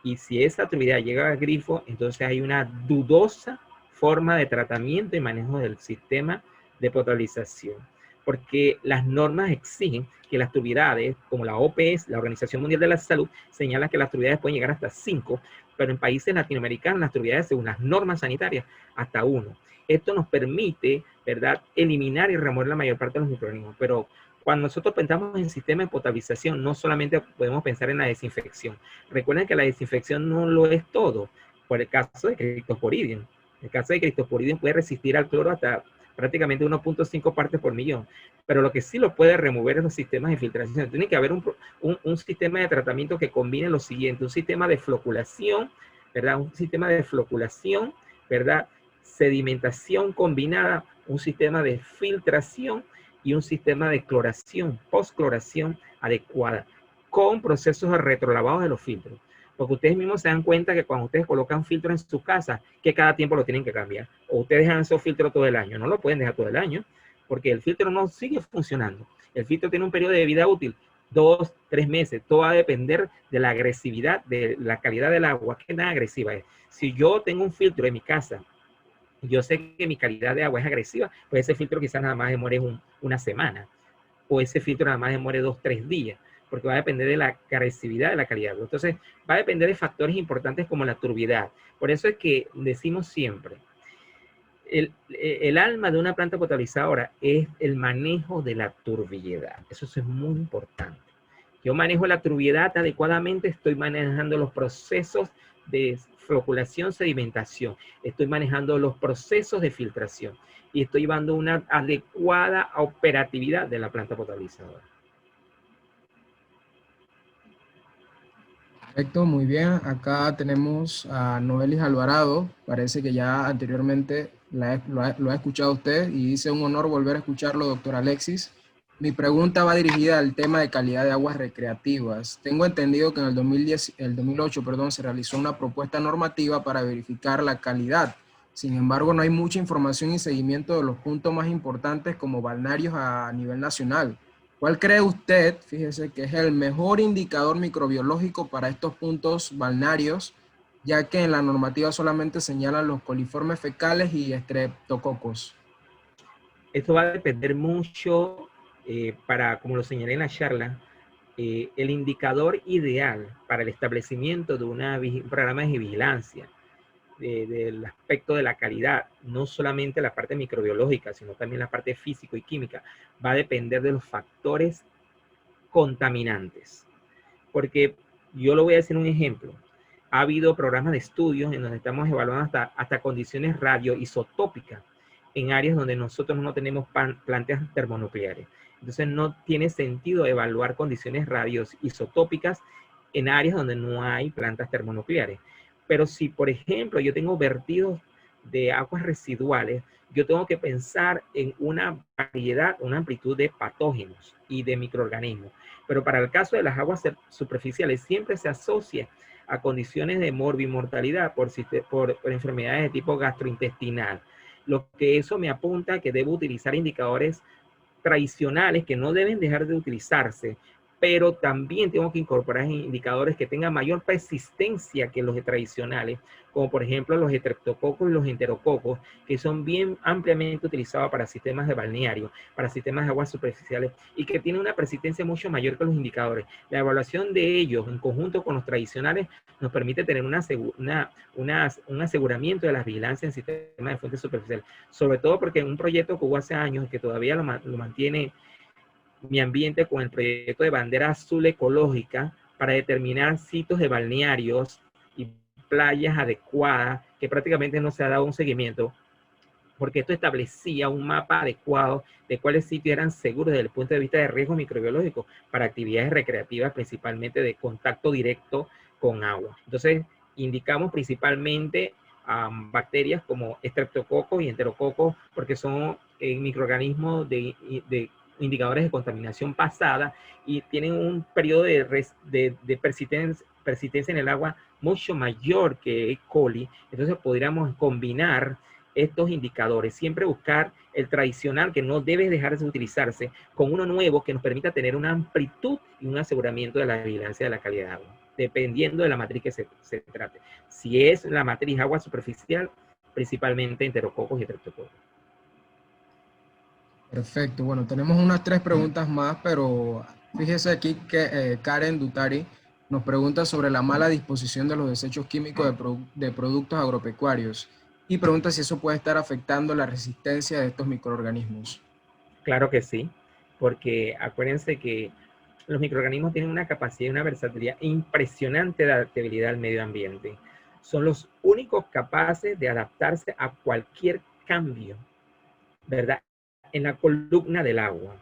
Y si esa turbiedad llega al grifo, entonces hay una dudosa forma de tratamiento y manejo del sistema de potabilización. Porque las normas exigen que las turbidades, como la OPS, la Organización Mundial de la Salud, señala que las turbidades pueden llegar hasta 5, pero en países latinoamericanos las turbidades, según las normas sanitarias, hasta 1. Esto nos permite, ¿verdad?, eliminar y remover la mayor parte de los microorganismos. Pero cuando nosotros pensamos en sistema de potabilización, no solamente podemos pensar en la desinfección. Recuerden que la desinfección no lo es todo. Por el caso de Cryptosporidium. El caso de Cryptosporidium puede resistir al cloro hasta prácticamente 1.5 partes por millón. Pero lo que sí lo puede remover es los sistemas de filtración. Tiene que haber un sistema de tratamiento que combine lo siguiente: un sistema de floculación, ¿verdad? Un sistema de floculación, ¿verdad? Sedimentación combinada, un sistema de filtración y un sistema de cloración, postcloración adecuada, con procesos de retrolavado de los filtros. Porque ustedes mismos se dan cuenta que cuando ustedes colocan filtro en su casa, que cada tiempo lo tienen que cambiar. O ustedes dejan esos filtros todo el año. No lo pueden dejar todo el año, porque el filtro no sigue funcionando. El filtro tiene un periodo de vida útil, 2, 3 meses. Todo va a depender de la agresividad, de la calidad del agua. ¿Qué tan agresiva es? Si yo tengo un filtro en mi casa, yo sé que mi calidad de agua es agresiva, pues ese filtro quizás nada más demore una semana. O ese filtro nada más demore 2, 3 días. Porque va a depender de la agresividad de la calidad. Entonces, va a depender de factores importantes como la turbiedad. Por eso es que decimos siempre, el alma de una planta potabilizadora es el manejo de la turbiedad. Eso es muy importante. Yo manejo la turbiedad adecuadamente, estoy manejando los procesos de floculación, sedimentación, estoy manejando los procesos de filtración y estoy llevando una adecuada operatividad de la planta potabilizadora. Perfecto, muy bien. Acá tenemos a Noelis Alvarado. Parece que ya anteriormente lo ha escuchado usted y dice: un honor volver a escucharlo, doctor Alexis. Mi pregunta va dirigida al tema de calidad de aguas recreativas. Tengo entendido que en el 2008, se realizó una propuesta normativa para verificar la calidad. Sin embargo, no hay mucha información y seguimiento de los puntos más importantes como balnearios a nivel nacional. ¿Cuál cree usted, fíjese, que es el mejor indicador microbiológico para estos puntos balnearios, ya que en la normativa solamente señalan los coliformes fecales y estreptococos? Esto va a depender mucho, como lo señalé en la charla, el indicador ideal para el establecimiento de un programa de vigilancia del aspecto de la calidad, no solamente la parte microbiológica, sino también la parte físico y química, va a depender de los factores contaminantes. Porque yo lo voy a decir un ejemplo. Ha habido programas de estudios en donde estamos evaluando hasta condiciones radioisotópicas en áreas donde nosotros no tenemos plantas termonucleares. Entonces no tiene sentido evaluar condiciones radioisotópicas en áreas donde no hay plantas termonucleares. Pero si, por ejemplo, yo tengo vertidos de aguas residuales, yo tengo que pensar en una variedad, una amplitud de patógenos y de microorganismos. Pero para el caso de las aguas superficiales siempre se asocia a condiciones de morbimortalidad por enfermedades de tipo gastrointestinal. Lo que eso me apunta a que debo utilizar indicadores tradicionales que no deben dejar de utilizarse pero también tengo que incorporar indicadores que tengan mayor persistencia que los tradicionales, como por ejemplo los estreptococos y los enterococos, que son bien ampliamente utilizados para sistemas de balneario, para sistemas de aguas superficiales, y que tienen una persistencia mucho mayor que los indicadores. La evaluación de ellos en conjunto con los tradicionales nos permite tener un aseguramiento de las vigilancias en sistemas de fuentes superficiales, sobre todo porque en un proyecto que hubo hace años, que todavía lo mantiene mi ambiente, con el proyecto de bandera azul ecológica para determinar sitios de balnearios y playas adecuadas, que prácticamente no se ha dado un seguimiento, porque esto establecía un mapa adecuado de cuáles sitios eran seguros desde el punto de vista de riesgo microbiológico para actividades recreativas, principalmente de contacto directo con agua. Entonces, indicamos principalmente bacterias como estreptococos y enterococos, porque son microorganismos de indicadores de contaminación pasada y tienen un periodo de persistencia en el agua mucho mayor que E. coli. Entonces podríamos combinar estos indicadores, siempre buscar el tradicional, que no debe dejar de utilizarse, con uno nuevo que nos permita tener una amplitud y un aseguramiento de la vigilancia de la calidad de agua, dependiendo de la matriz que se trate. Si es la matriz agua superficial, principalmente enterococos y estreptococos. Perfecto. Bueno, tenemos unas 3 preguntas más, pero fíjese aquí que Karen Dutari nos pregunta sobre la mala disposición de los desechos químicos de productos agropecuarios y pregunta si eso puede estar afectando la resistencia de estos microorganismos. Claro que sí, porque acuérdense que los microorganismos tienen una capacidad y una versatilidad impresionante de adaptabilidad al medio ambiente. Son los únicos capaces de adaptarse a cualquier cambio, ¿verdad?, en la columna del agua.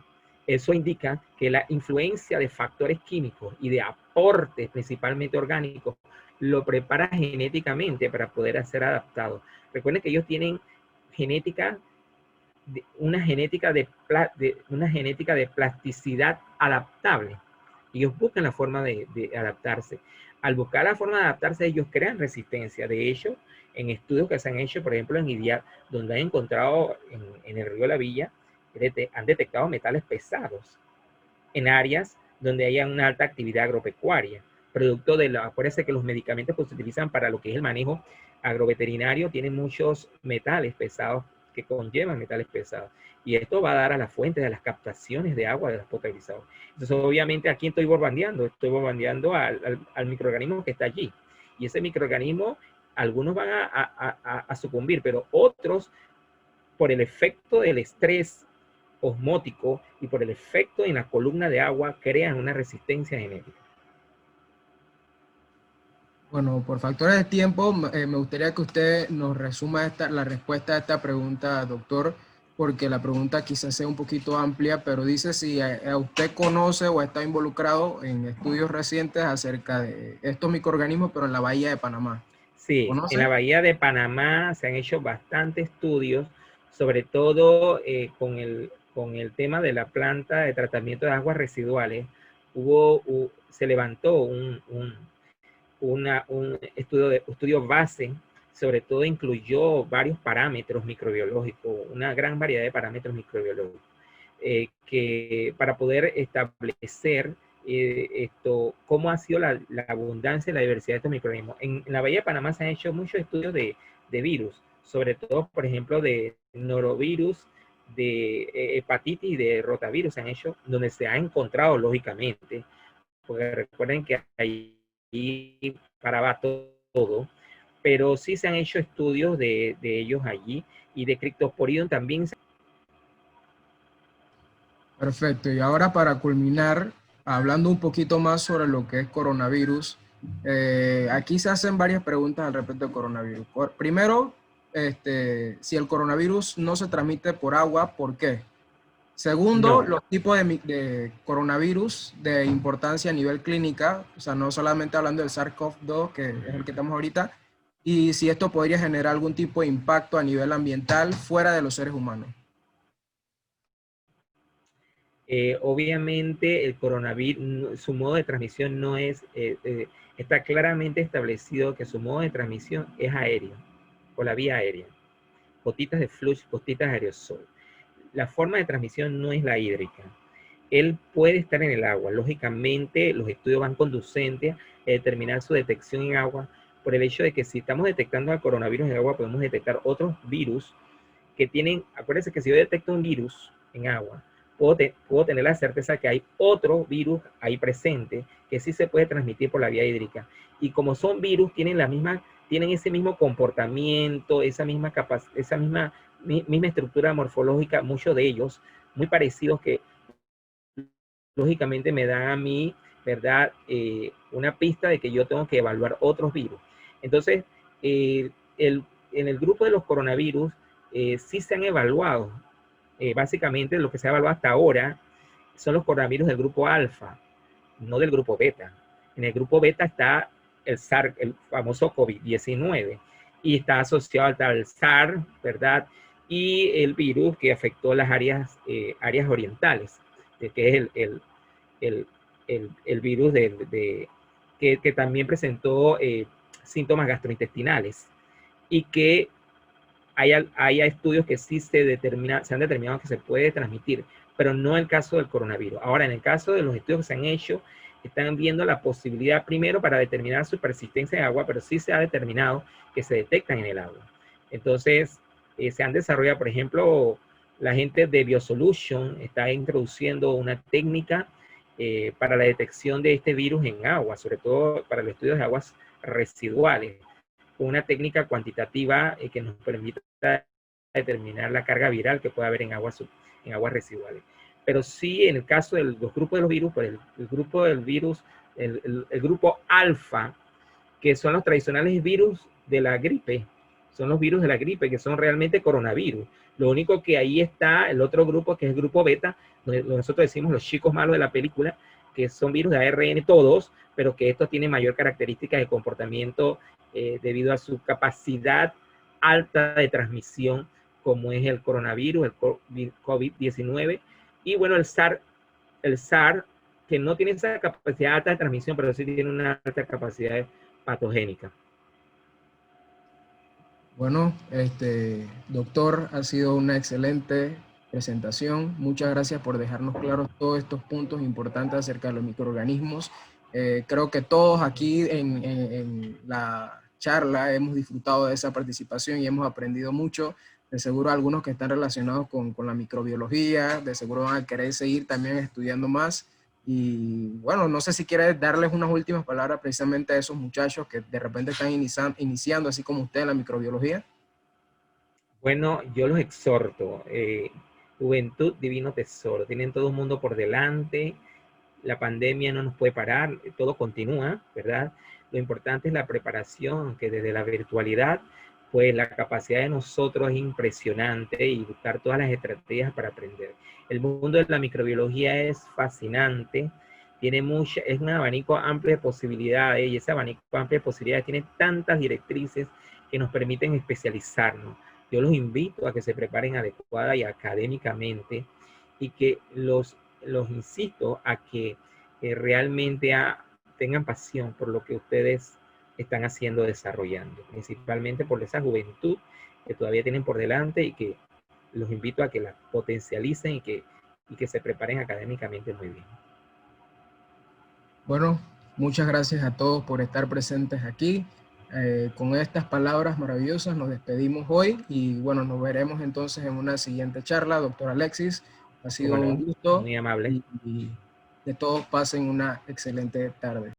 Eso indica que la influencia de factores químicos y de aportes principalmente orgánicos lo prepara genéticamente para poder ser adaptado. Recuerden que ellos tienen una genética de plasticidad adaptable. Ellos buscan la forma de adaptarse. Al buscar la forma de adaptarse, ellos crean resistencia. De hecho, en estudios que se han hecho, por ejemplo, en IDIAD, donde han encontrado en el río La Villa, han detectado metales pesados en áreas donde haya una alta actividad agropecuaria. Producto de acuérdense que los medicamentos que se utilizan para lo que es el manejo agroveterinario tienen muchos metales pesados, que conllevan metales pesados. Y esto va a dar a las fuentes de las captaciones de agua de los potabilizadores. Entonces, obviamente, aquí estoy bombardeando al microorganismo que está allí. Y ese microorganismo, algunos van a sucumbir, pero otros, por el efecto del estrés osmótico y por el efecto en la columna de agua, crean una resistencia genética. Bueno, por factores de tiempo, me gustaría que usted nos resuma la respuesta a esta pregunta, doctor, porque la pregunta quizás sea un poquito amplia, pero dice si usted conoce o está involucrado en estudios recientes acerca de estos microorganismos, pero en la Bahía de Panamá. Sí, ¿Conoce? en la Bahía de Panamá se han hecho bastantes estudios, sobre todo con el tema de la planta de tratamiento de aguas residuales. Se levantó un estudio base, sobre todo incluyó varios parámetros microbiológicos, una gran variedad de parámetros microbiológicos, que para poder establecer cómo ha sido la abundancia y la diversidad de estos microorganismos. En la Bahía de Panamá se han hecho muchos estudios de virus, sobre todo, por ejemplo, de norovirus, de hepatitis y de rotavirus se han hecho, donde se ha encontrado, lógicamente, porque recuerden que ahí paraba todo, pero sí se han hecho estudios de ellos allí, y de Cryptosporidium también. Perfecto. Y ahora para culminar, hablando un poquito más sobre lo que es coronavirus, aquí se hacen varias preguntas al respecto del coronavirus. Primero, si el coronavirus no se transmite por agua, ¿por qué? Segundo, No. los tipos de coronavirus de importancia a nivel clínica, o sea, no solamente hablando del SARS-CoV-2, que es el que estamos ahorita, y si esto podría generar algún tipo de impacto a nivel ambiental fuera de los seres humanos. Obviamente el coronavirus, su modo de transmisión no es, está claramente establecido que su modo de transmisión es aéreo, por la vía aérea, gotitas de flujo, gotitas de aerosol. La forma de transmisión no es la hídrica. él puede estar en el agua. Lógicamente, los estudios van conducentes a determinar su detección en agua por el hecho de que si estamos detectando el coronavirus en agua, podemos detectar otros virus que tienen, acuérdense que si yo detecto un virus en agua, puedo tener la certeza que hay otro virus ahí presente que sí se puede transmitir por la vía hídrica. Y como son virus, tienen ese mismo comportamiento, esa misma estructura morfológica, muchos de ellos muy parecidos que lógicamente me dan a mí, ¿verdad? Una pista de que yo tengo que evaluar otros virus. Entonces, en el grupo de los coronavirus, sí se han evaluado. Básicamente, lo que se ha evaluado hasta ahora son los coronavirus del grupo alfa, no del grupo beta. En el grupo beta está el SARS, el famoso COVID-19, y está asociado al SARS, ¿verdad? Y el virus que afectó las áreas orientales, que es el virus que también presentó síntomas gastrointestinales y que hay estudios que sí se han determinado que se puede transmitir, pero no el caso del coronavirus. Ahora, en el caso de los estudios que se han hecho, están viendo la posibilidad primero para determinar su persistencia en agua, pero sí se ha determinado que se detectan en el agua. Entonces, se han desarrollado, por ejemplo, la gente de BioSolution está introduciendo una técnica para la detección de este virus en agua, sobre todo para los estudios de aguas residuales, con una técnica cuantitativa que nos permita determinar la carga viral que puede haber en aguas residuales. Pero sí, en el caso de los grupos de los virus, pues el grupo del virus, el grupo alfa, que son los tradicionales virus de la gripe, son los virus de la gripe, que son realmente coronavirus. Lo único que ahí está el otro grupo, que es el grupo beta, donde nosotros decimos los chicos malos de la película, que son virus de ARN todos, pero que estos tienen mayor característica de comportamiento debido a su capacidad alta de transmisión, como es el coronavirus, el COVID-19, y bueno, el SARS, que no tiene esa capacidad alta de transmisión, pero sí tiene una alta capacidad patogénica. Bueno, doctor, ha sido una excelente presentación. Muchas gracias por dejarnos claros todos estos puntos importantes acerca de los microorganismos. Creo que todos aquí en la charla hemos disfrutado de esa participación y hemos aprendido mucho. De seguro algunos que están relacionados con la microbiología, de seguro van a querer seguir también estudiando más. Y bueno, no sé si quieres darles unas últimas palabras precisamente a esos muchachos que de repente están iniciando, así como usted, en la microbiología. Bueno, yo los exhorto. Juventud, divino tesoro. Tienen todo el mundo por delante. La pandemia no nos puede parar. Todo continúa, ¿verdad? Lo importante es la preparación, que desde la virtualidad, pues la capacidad de nosotros es impresionante y buscar todas las estrategias para aprender. El mundo de la microbiología es fascinante, es un abanico amplio de posibilidades y ese abanico amplio de posibilidades tiene tantas directrices que nos permiten especializarnos. Yo los invito a que se preparen adecuada y académicamente y que los insisto a que realmente tengan pasión por lo que ustedes están haciendo, desarrollando, principalmente por esa juventud que todavía tienen por delante y que los invito a que la potencialicen y que se preparen académicamente muy bien. Bueno, muchas gracias a todos por estar presentes aquí. Con estas palabras maravillosas nos despedimos hoy y bueno, nos veremos entonces en una siguiente charla. Doctor Alexis, ha sido un gusto. Muy amable. Y que todos pasen una excelente tarde.